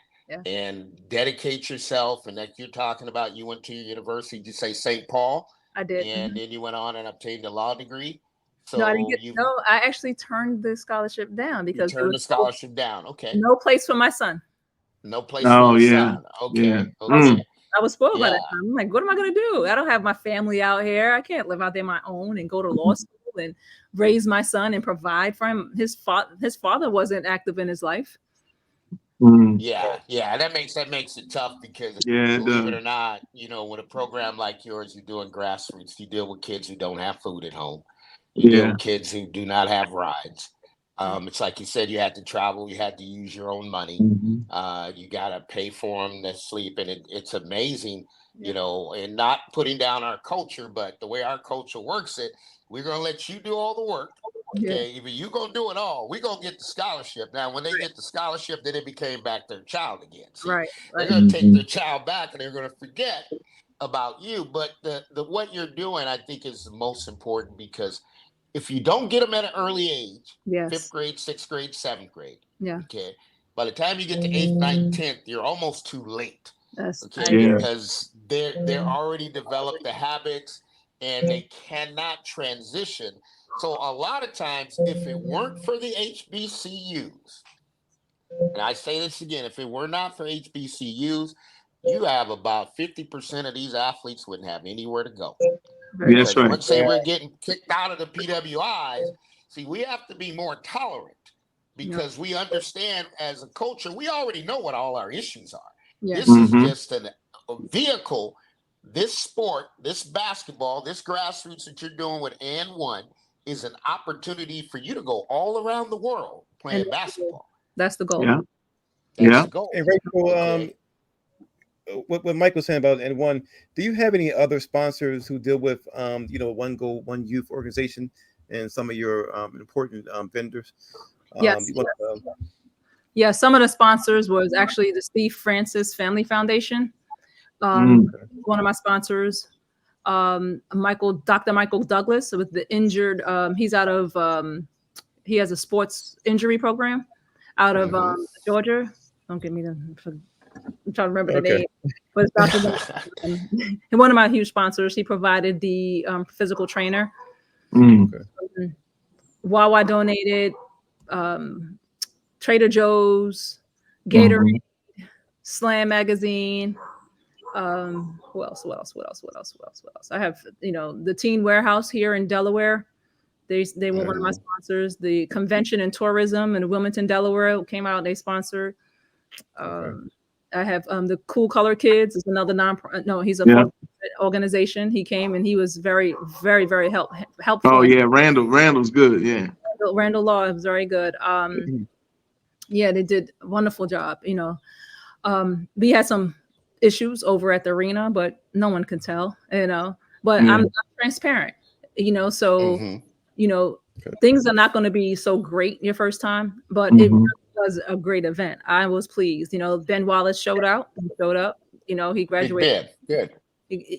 and dedicate yourself. And like you're talking about, you went to your university, did you say St. Paul? I did. And then you went on and obtained a law degree. So no, I didn't I actually turned the scholarship down because you turned the scholarship down. Okay. No place for my son. No place for my son. Okay. Okay. I was spoiled by that time. I'm like, what am I going to do? I don't have my family out here. I can't live out there on my own and go to law school and raise my son and provide for him. His father wasn't active in his life. Yeah, that makes it tough because believe it or not, with a program like yours, you're doing grassroots. You deal with kids who don't have food at home. You deal with kids who do not have rides. It's like you said, you had to travel, you had to use your own money. You got to pay for them to sleep. And it's amazing, and not putting down our culture, but the way our culture works we're going to let you do all the work. Okay, if you going to do it all, we're going to get the scholarship. Now, when they get the scholarship, then it became back their child again. See, they're going to take their child back and they're going to forget about you. But the what you're doing, I think, is the most important because if you don't get them at an early age, 5th grade, 6th grade, 7th grade, okay, by the time you get to 8th, 9th, 10th, you're almost too late. Because they're already developed the habits and they cannot transition. So a lot of times, if it weren't for the HBCUs, and I say this again, if it were not for HBCUs, you have about 50% of these athletes wouldn't have anywhere to go. That's right. Let's say we're getting kicked out of the PWIs. See, we have to be more tolerant because we understand as a culture, we already know what all our issues are. This is just a vehicle. This sport, this basketball, this grassroots that you're doing with &1 is an opportunity for you to go all around the world playing basketball. That's the goal. Yeah. That's the goal. And Rachel, what Mike was saying about &1, do you have any other sponsors who deal with One Goal, One Youth organization and some of your important vendors? Yes. Yeah, some of the sponsors was actually the Steve Francis Family Foundation. One of my sponsors, Dr. Michael Douglas with the injured. He's out of he has a sports injury program out of Georgia. Don't give me I'm trying to remember the name, but it's Dr. and one of my huge sponsors. He provided the physical trainer. Wawa donated. Trader Joe's, Gatorade, Slam Magazine. Who else? I have, the Teen Warehouse here in Delaware. They were one of my sponsors. The Convention and Tourism in Wilmington, Delaware came out. They sponsored. I have the Cool Color Kids. Is another he's a organization. He came and he was very, very, very helpful. Oh yeah, Randall's good. Yeah, Randall Law is very good. Yeah, they did a wonderful job. We had some issues over at the arena, but no one can tell, but I'm transparent, so, things are not going to be so great your first time, but it really was a great event. I was pleased. Ben Wallace showed up. He graduated. Big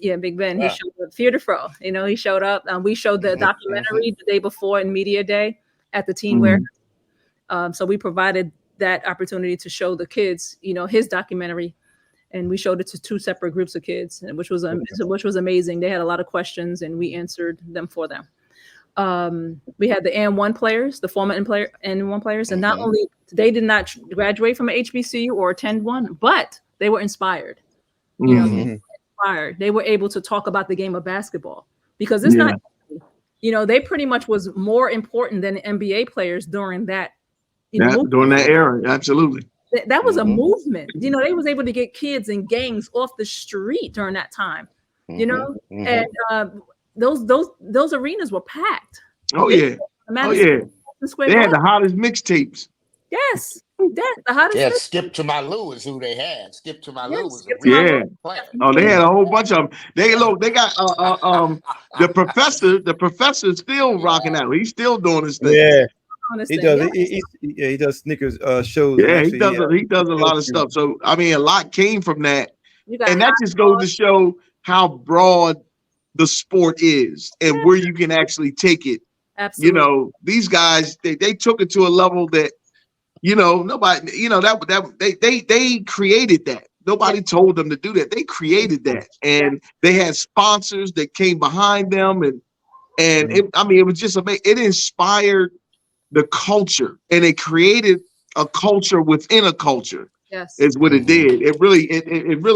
Ben, Big Ben. He showed up. Theater Fro. He showed up. We showed the documentary the day before in Media Day at the Teen Warehouse. So we provided that opportunity to show the kids, his documentary, and we showed it to 2 separate groups of kids, which was amazing. They had a lot of questions, and we answered them for them. We had the &1 players, the former &1 players, and not only they did not graduate from an HBCU or attend one, but they were inspired. Inspired. They were able to talk about the game of basketball because it's not. They pretty much was more important than NBA players during that. During that era, absolutely. That was a movement. They was able to get kids and gangs off the street during that time. And those arenas were packed. They had the hottest mixtapes. Yes, the hottest. Yeah, Skip to My Lou is who they had. Skip to My Lou was they had a whole bunch of them. They got the professor still rocking out. He's still doing his thing. Yeah. He does. He does Snickers shows. Yeah, he does a lot of stuff. So I mean, a lot came from that, and that just goes to show how broad the sport is and where you can actually take it. Absolutely. These guys they took it to a level that nobody they created that. Nobody told them to do that. They created that, and they had sponsors that came behind them, and it was just amazing. It inspired the culture, and it created a culture within a culture. Yes, is what it did. It really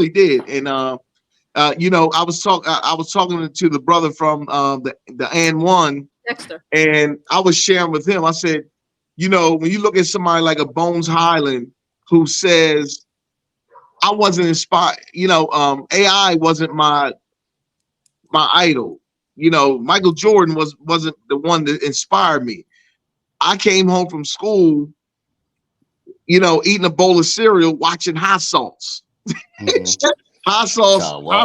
did. And I was talking to the brother from the &1, Dexter, and I was sharing with him. I said, when you look at somebody like a Bones Highland who says, I wasn't inspired, AI wasn't my idol. Michael Jordan wasn't the one that inspired me. I came home from school, eating a bowl of cereal, watching Hot Sauce. Hot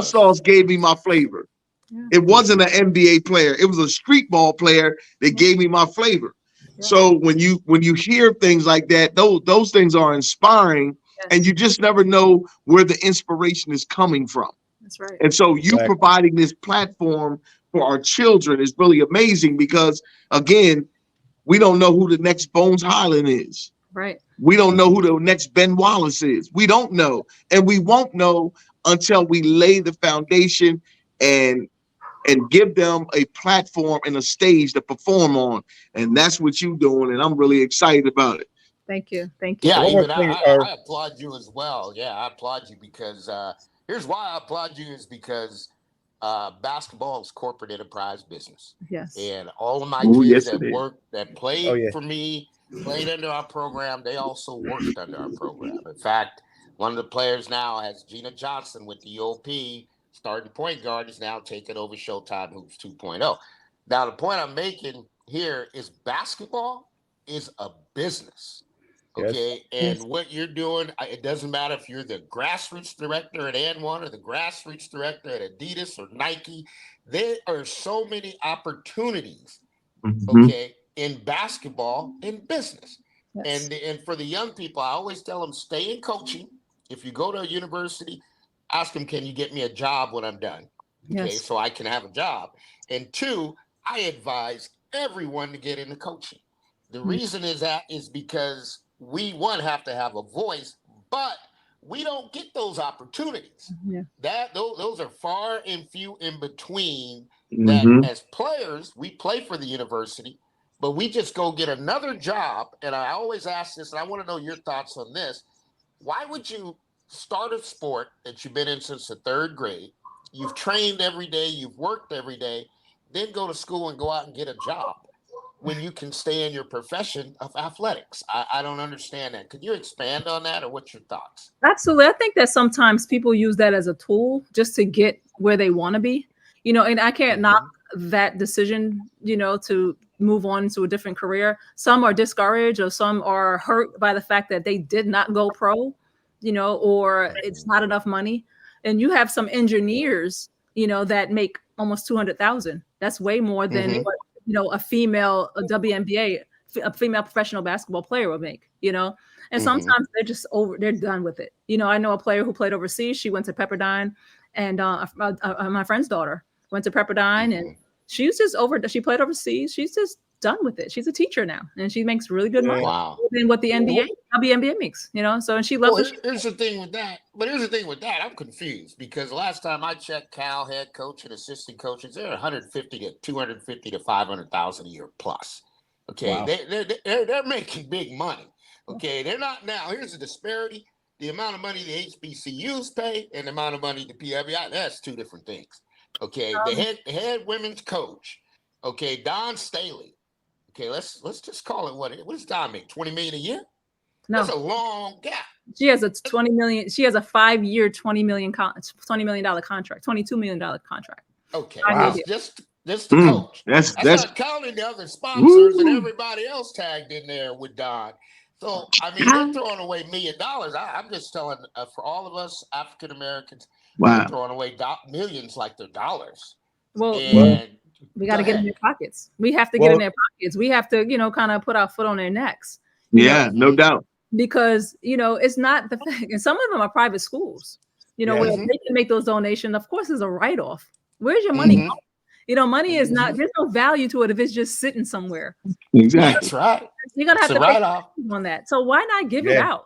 Sauce gave me my flavor. Yeah. It wasn't an NBA player. It was a street ball player that gave me my flavor. Yeah. So when you hear things like that, those things are inspiring, and you just never know where the inspiration is coming from. That's right. And so you providing this platform for our children is really amazing because, again, we don't know who the next Bones Highland is. Right. We don't know who the next Ben Wallace is. We don't know. And we won't know until we lay the foundation and give them a platform and a stage to perform on. And that's what you're doing. And I'm really excited about it. Thank you. Yeah, I applaud you as well. Yeah, I applaud you because here's why I applaud you is because basketball is corporate enterprise business. Yes. And all of my Oh, kids yes, it is. that played yeah. for me, played under our program, they also worked under our program. In fact, one of the players now has Gina Johnson with the UOP, starting point guard, is now taking over Showtime Hoops 2.0. Now, the point I'm making here is basketball is a business. Okay, Yes. and what you're doing, it doesn't matter if you're the grassroots director at N1 or the grassroots director at Adidas or Nike. There are so many opportunities, okay, in basketball and business. Yes. And for the young people, I always tell them, stay in coaching. If you go to a university, ask them, can you get me a job when I'm done? Okay, Yes. so I can have a job. And two, I advise everyone to get into coaching. The reason is because we have to have a voice, but we don't get those opportunities. Yeah. Those are far and few in between. That as players, we play for the university, but we just go get another job. And I always ask this, and I want to know your thoughts on this. Why would you start a sport that you've been in since the 3rd grade? You've trained every day, you've worked every day, then go to school and go out and get a job when you can stay in your profession of athletics? I don't understand that. Could you expand on that, or what's your thoughts? Absolutely. I think that sometimes people use that as a tool just to get where they want to be, and I can't knock that decision, to move on to a different career. Some are discouraged, or some are hurt by the fact that they did not go pro, or it's not enough money. And you have some engineers, that make almost 200,000. That's way more than what, a female WNBA, a female professional basketball player would make, and sometimes they're done with it. I know a player who played overseas. She went to Pepperdine, and my friend's daughter went to Pepperdine, and she was just she played overseas. She's just done with it. She's a teacher now, and she makes really good money than what the WNBA makes, so, and she loves it. Here's the thing with that. I'm confused because last time I checked, Cal head coach and assistant coaches, they're 150 to 250 to 500,000 a year plus. Okay. Wow. They're making big money. Okay. They're not now. Here's the disparity. The amount of money the HBCUs pay and the amount of money the PWI, that's two different things. Okay. The head women's coach. Okay. Don Staley. Okay. Let's just call it what does Don make? 20 million a year? No. That's a long gap. She has a 20 million. She has a 5-year, $20 million contract, $22 million contract. Okay. Wow. Just the coach. That's not counting the other sponsors and everybody else tagged in there with Don. So, I mean, they're throwing away $1 million. I'm just telling for all of us African Americans, they're throwing away millions like they're dollars. Well, we got to get in their pockets. We have to get in their pockets. We have to, kind of put our foot on their necks. No doubt. Because, it's not the thing. And some of them are private schools, where they can make those donations. Of course, there's a write-off. Where's your money going? Money is not, there's no value to it if it's just sitting somewhere. Exactly. That's right. You're going to have to pay on that. So why not give it out?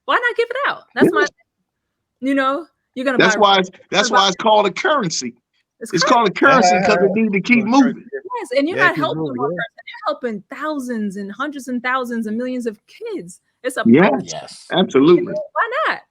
Why not give it out? That's my, you're going to That's why it's called a currency. It's called a currency because it needs to keep moving. Yes, and you're not helping one person. You're helping thousands and hundreds and thousands and millions of kids. It's a yes, absolutely. Why not?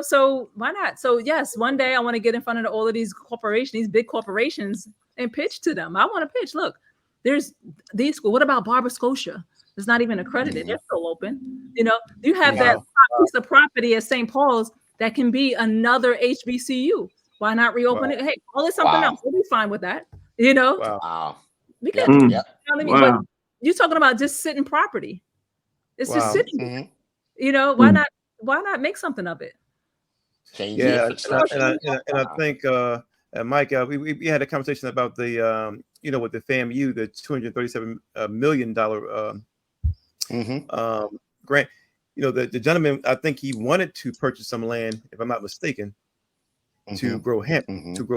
So why not? So yes, one day I want to get in front of all of these corporations, these big corporations, and pitch to them. I want to pitch. Look, there's these schools. What about Barber Scotia? It's not even accredited. They're still open. You have that piece of property at St. Paul's that can be another HBCU. Why not reopen it? Hey, call it something else. We'll be fine with that. Wow. Because but you're talking about just sitting property. It's just sitting. Why not make something of it? Yeah, and I think Mike, we had a conversation about the with the FAMU, the $237 million grant. The gentleman, I think he wanted to purchase some land, if I'm not mistaken, to grow hemp. If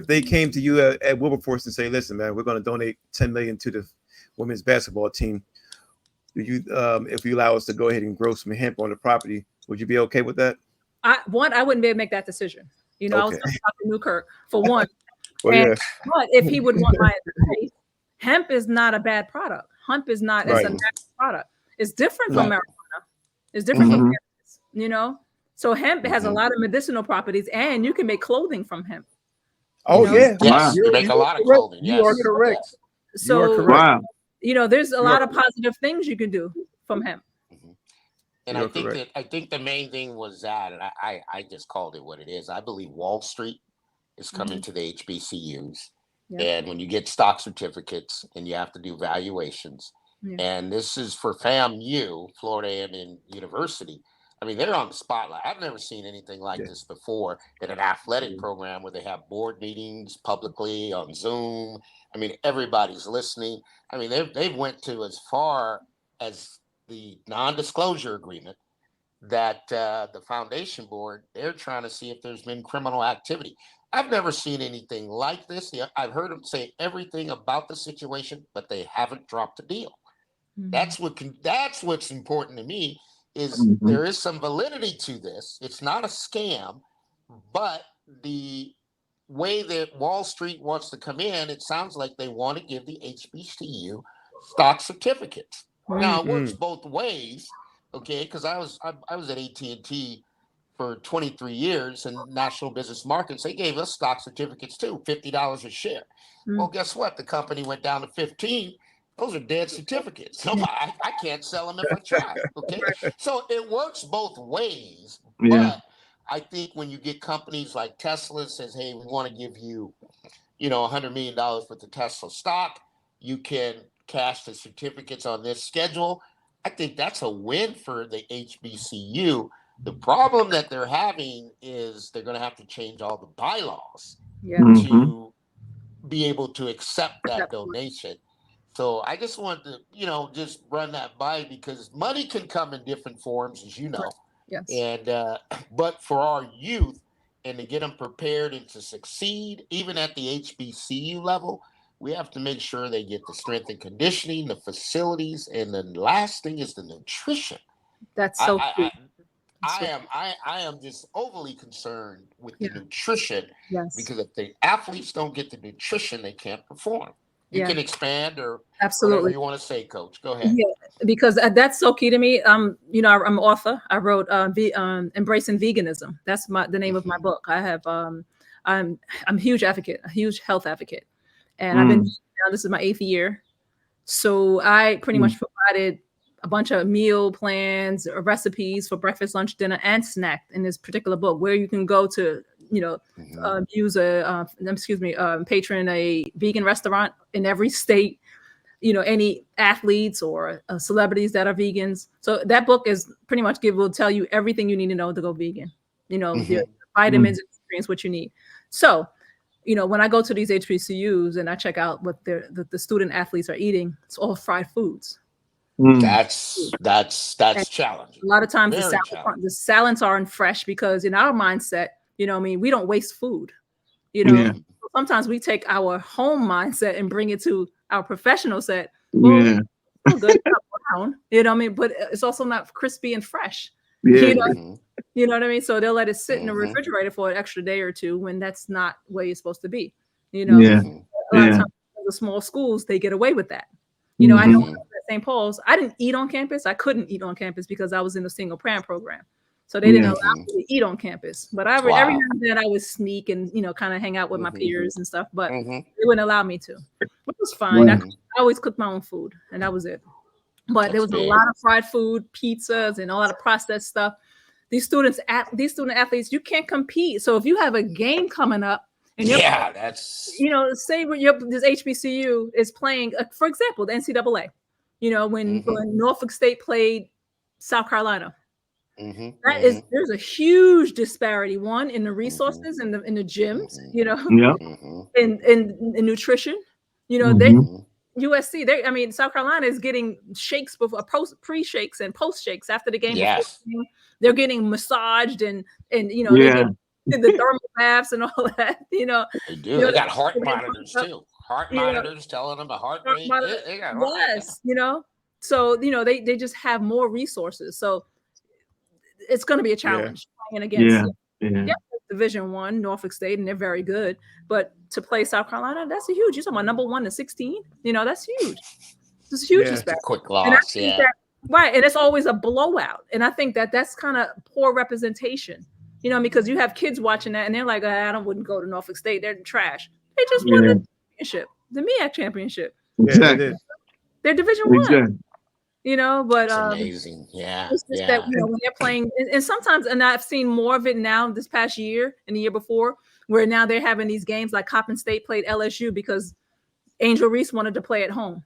they came to you at Wilberforce and say, listen, man, we're going to donate 10 million to the women's basketball team, if you allow us to go ahead and grow some hemp on the property, would you be okay with that? I wouldn't be able to make that decision. I was talking to Newkirk for one. But if he would want my advice, hemp is not a bad product. Hemp is not, it's a natural product. It's different from marijuana. It's different from cannabis, So hemp has a lot of medicinal properties, and you can make clothing from hemp. Oh, yeah. Yes, Wow. you make a lot of correct. clothing. You Yes. are correct. Yes. You are So, correct. Wow. there's a You lot are of positive things you can do from hemp. And You I are think correct. the main thing was that, and I just called it what it is. I believe Wall Street is coming to the HBCUs, Yeah. and when you get stock certificates and you have to do valuations, Yeah. and this is for FAMU, Florida A&M University. I mean, they're on the spotlight. I've never seen anything like this before in an athletic program where they have board meetings publicly on Zoom. I mean, everybody's listening. I mean, they've went to as far as the non-disclosure agreement that the foundation board, they're trying to see if there's been criminal activity. I've never seen anything like this. I've heard them say everything about the situation, but they haven't dropped a deal. That's what's important to me is there is some validity to this. It's not a scam, but the way that Wall Street wants to come in, it sounds like they want to give the HBCU stock certificates. Now it works both ways, okay? Because I was at AT&T for 23 years in national business markets. They gave us stock certificates too, $50 a share. Well, guess what? The company went down to 15. Those are dead certificates. So I can't sell them if I try. Okay, so it works both ways. But I think when you get companies like Tesla says, "Hey, we want to give you, $100 million for the Tesla stock. You can cash the certificates on this schedule." I think that's a win for the HBCU. The problem that they're having is they're going to have to change all the bylaws to be able to accept that donation. So I just wanted to, just run that by because money can come in different forms, as you know. Yes. And but for our youth and to get them prepared and to succeed, even at the HBCU level, we have to make sure they get the strength and conditioning, the facilities, and the last thing is the nutrition. That's so key. I am just overly concerned with the nutrition Yes. because if the athletes don't get the nutrition, they can't perform. You can expand or absolutely whatever you want to say, Coach. Go ahead. Yeah, because that's so key to me. I'm an author. I wrote Embracing Veganism. That's the name of my book. I have I'm a huge advocate, a huge health advocate, and I've been now this is my 8th year. So I pretty much provided a bunch of meal plans or recipes for breakfast, lunch, dinner, and snack in this particular book, where you can go to, use patron a vegan restaurant in every state, any athletes or celebrities that are vegans. So that book is pretty much will tell you everything you need to know to go vegan, your vitamins, experience what you need. So, when I go to these HBCUs and I check out what the student athletes are eating, it's all fried foods. That's challenging. A lot of times the salads aren't fresh because in our mindset, we don't waste food. Sometimes we take our home mindset and bring it to our professional set. Well, it's good, it's not brown, but it's also not crispy and fresh. You know what I mean? So they'll let it sit in the refrigerator for an extra day or two when that's not where you're supposed to be. A lot of times the small schools, they get away with that. I know at St. Paul's, I didn't eat on campus. I couldn't eat on campus because I was in a single parent program. So they didn't allow me to eat on campus. But every now and then I would sneak and, kind of hang out with my peers and stuff. But they wouldn't allow me to, which was fine. I always cooked my own food and that was it. But there was a lot of fried food, pizzas, and a lot of processed stuff. These student athletes, you can't compete. So if you have a game coming up, and that's say this HBCU is playing, for example, the NCAA. When Norfolk State played South Carolina, there's a huge disparity. One in the resources in the gyms, in nutrition. USC, South Carolina is getting shakes before pre-shakes and post-shakes after the game. Yes. They're getting massaged and they get the thermal baths and all that, They do. They got heart monitors too. Heart monitors telling them the heart rate. They got So, they just have more resources. So it's going to be a challenge playing against Division I, Norfolk State, and they're very good. But to play South Carolina, that's a huge. You're talking about number 1 to 16. That's huge. It's a huge disparity. Quick loss. Right, and it's always a blowout, and I think that that's kind of poor representation, you know, because you have kids watching that, and they're like, I wouldn't go to Norfolk State; they're trash. They just won the championship, the MEAC championship. Yeah, they did. They're Division One, you know. But It's amazing. Yeah, it's just that, you know, when they're playing, and sometimes, and I've seen more of it now this past year and the year before, where now they're having these games like Coppin State played LSU because Angel Reese wanted to play at home.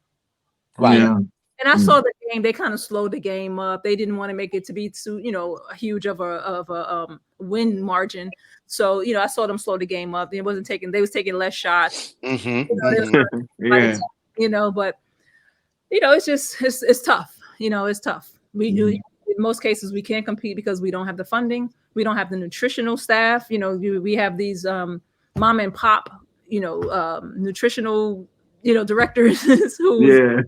Right. Yeah. And I saw the game. They kind of slowed the game up. They didn't want to make it to be too, you know, huge of a win margin. So, you know, I saw them slow the game up. They was taking less shots. Mm-hmm. You know, but you know, it's just it's tough. You know, it's tough. In most cases we can't compete because we don't have the funding. We don't have the nutritional staff. You know, we have these mom and pop, you know, nutritional, you know, directors who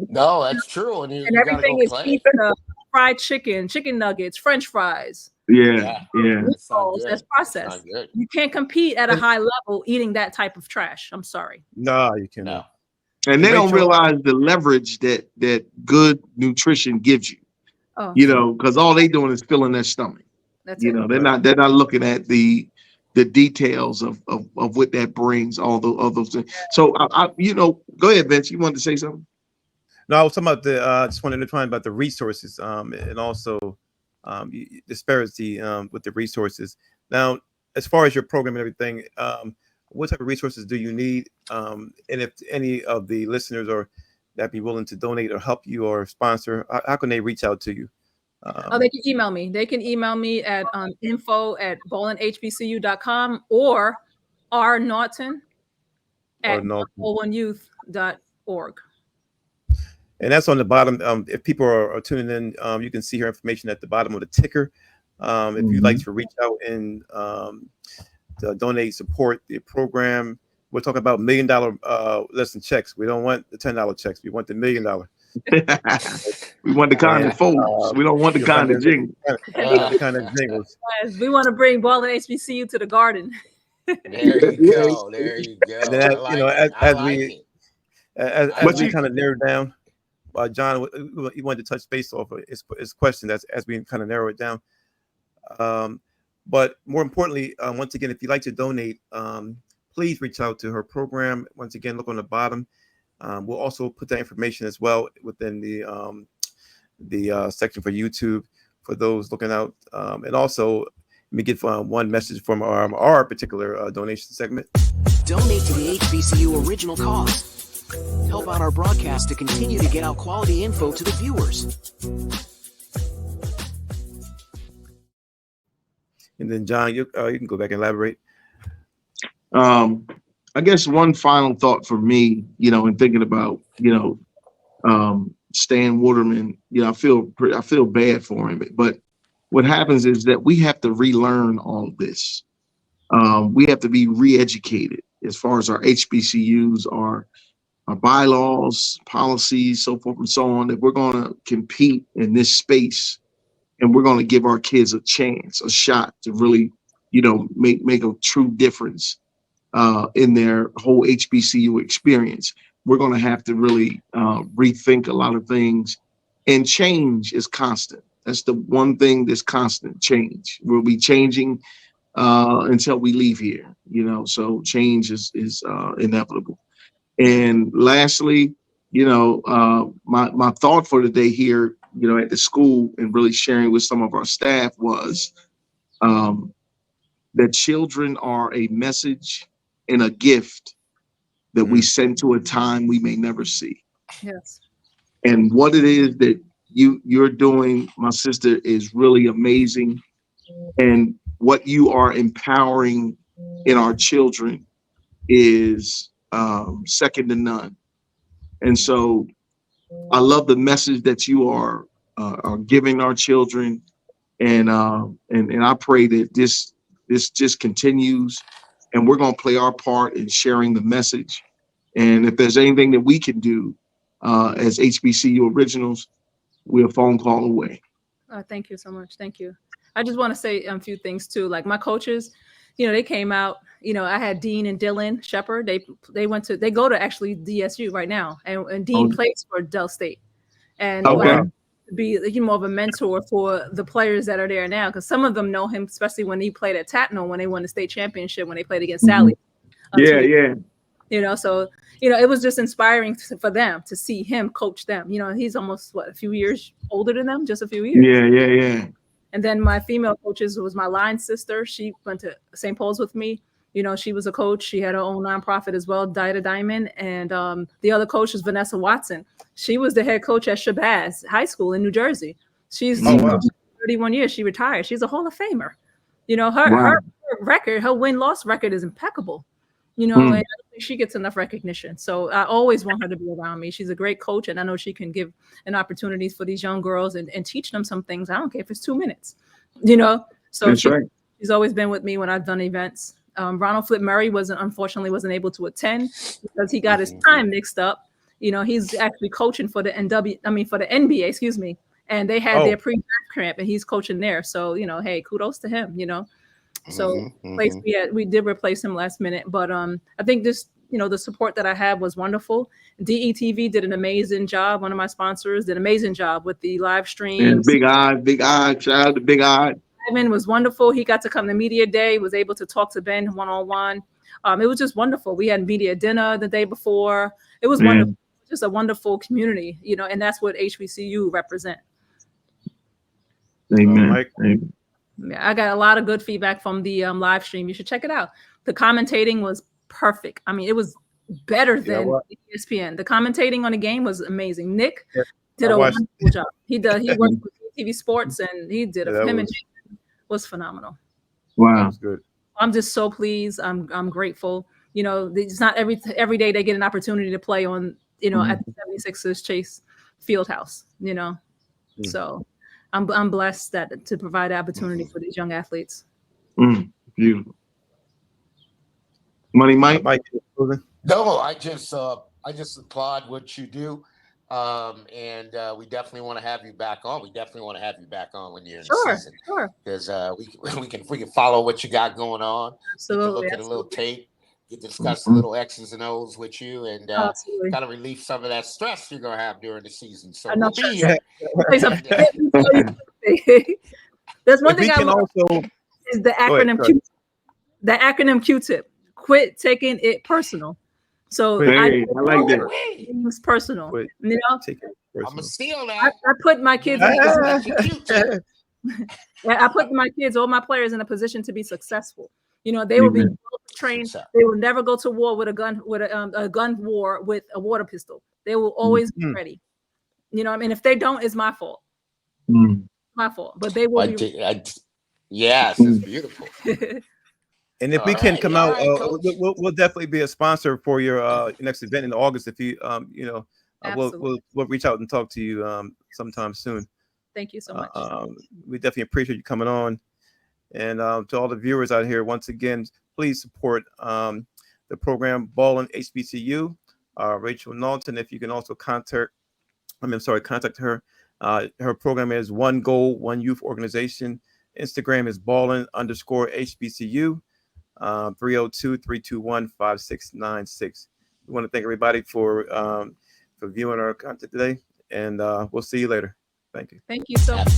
no, that's true. And everything is pizza, fried chicken nuggets, French fries. That's processed. You can't compete at a high level eating that type of trash. I'm sorry. No, you cannot. And they don't realize the leverage that good nutrition gives you. You know, because all they doing is filling their stomach. That's you know, they're not looking at the details of what that brings, all those things. So I you know, go ahead, Vince. You wanted to say something? No, I was talking about just wanted to talk about the resources, and also disparity with the resources. Now, as far as your program and everything, what type of resources do you need? And if any of the listeners or that be willing to donate or help you or sponsor, how can they reach out to you? They can email me. They can email me at info@ballinhbcu.com or rnaughton@1youth.org. And that's on the bottom. If people are tuning in, you can see her information at the bottom of the ticker. If you'd like to reach out and to donate, support the program, we're talking about $1 million less than checks. We don't want the $10 checks. We want the $1 million. We want the kind of folks. We don't want the kind of jingles. The kind of jingles. We want to bring Ballin HBCU to the garden. There you go. There you go. And then, you know, as we kind of narrow down, John, he wanted to touch base off of his question as we kind of narrow it down. But more importantly, once again, if you'd like to donate, please reach out to her program. Once again, look on the bottom. We'll also put that information as well within the section for YouTube for those looking out. And also, let me give one message from our particular donation segment. Donate to the HBCU original cause. Help out our broadcast to continue to get out quality info to the viewers. And then, John, you can go back and elaborate. I guess one final thought for me, you know, in thinking about, you know, Stan Waterman, you know, I feel bad for him. But what happens is that we have to relearn all of this. We have to be re-educated as far as our HBCUs, our bylaws, policies, so forth and so on, that we're going to compete in this space and we're going to give our kids a chance, a shot to really, you know, make a true difference in their whole HBCU experience. We're going to have to really rethink a lot of things, and change is constant. That's the one thing that's constant, change. We'll be changing until we leave here, you know, so change is inevitable. And lastly, you know, my thought for today here, you know, at the school and really sharing with some of our staff was that children are a message and a gift that we send to a time we may never see. Yes. And what it is that you're doing, my sister, is really amazing. And what you are empowering in our children is second to none. And so I love the message that you are giving our children, and I pray that this just continues, and we're going to play our part in sharing the message. And if there's anything that we can do as HBCU originals, we're a phone call away. Thank you so much. Thank you. I just want to say a few things too. Like my coaches, you know, they came out. You know, I had Dean and Dylan Shepard. They go to actually DSU right now, and Dean plays for Del State. and to be more of a mentor for the players that are there now, because some of them know him, especially when he played at Tatnall when they won the state championship, when they played against Sally. So it was just inspiring for them to see him coach them. He's almost a few years older than them, just a few years. And then my female coaches was my line sister. She went to St. Paul's with me. She was a coach. She had her own nonprofit as well, Diamond. And the other coach was Vanessa Watson. She was the head coach at Shabazz High School in New Jersey. She's 31 years. She retired. She's a Hall of Famer. Her record, her win-loss record is impeccable. And I don't think she gets enough recognition. So I always want her to be around me. She's a great coach, and I know she can give an opportunities for these young girls and teach them some things. I don't care if it's 2 minutes, So she's always been with me when I've done events. Ronald Flip Murray unfortunately wasn't able to attend because he got his time mixed up. He's actually coaching for the NBA, excuse me. And they had their pre-draft camp, and he's coaching there. So, hey, kudos to him, So we did replace him last minute, but I think this, the support that I had was wonderful. DETV did an amazing job. One of my sponsors did an amazing job with the live stream. Big Eye, shout out to Big Eye. Ivan was wonderful. He got to come to media day, was able to talk to Ben one-on-one. It was just wonderful. We had media dinner the day before. It was wonderful. Just a wonderful community, and that's what HBCU represent. Amen. Yeah, I got a lot of good feedback from the live stream. You should check it out. The commentating was perfect. I mean, it was better than ESPN. The commentating on the game was amazing. Nick did a wonderful job. He worked with TV Sports, and he did him and Jason was phenomenal. Wow, that was good. I'm just so pleased. I'm grateful. It's not every day they get an opportunity to play on at the 76ers Chase Fieldhouse. So I'm blessed to provide opportunity for these young athletes. Beautiful. Money, Mike. No, I just applaud what you do, and we definitely want to have you back on. We definitely want to have you back on when you're in the season, because we can follow what you got going on. Absolutely. Look at a little tape, discuss the little X's and O's with you, and kind of relieve some of that stress you're gonna have during the season. So we'll be here. There's one thing I love is the acronym Q. The acronym Q-tip. Quit taking it personal. So I like that. It's personal. I'm gonna steal that. I put my kids. I put my kids, all my players, in a position to be successful. They will be trained. They will never go to war with a gun, a gun war with a water pistol. They will always be ready. If they don't, it's my fault. My fault. But they will be. Yes, it's beautiful. And if we can come out, we'll definitely be a sponsor for your next event in August. If you, we'll reach out and talk to you sometime soon. Thank you so much. We definitely appreciate you coming on. And to all the viewers out here, once again, please support the program Ballin HBCU. Rachel Naughton, if you can also contact her. Her program is One Goal, One Youth Organization. Instagram is Ballin_HBCU. 302-321-5696. We want to thank everybody for viewing our content today, and we'll see you later. Thank you. Thank you so much.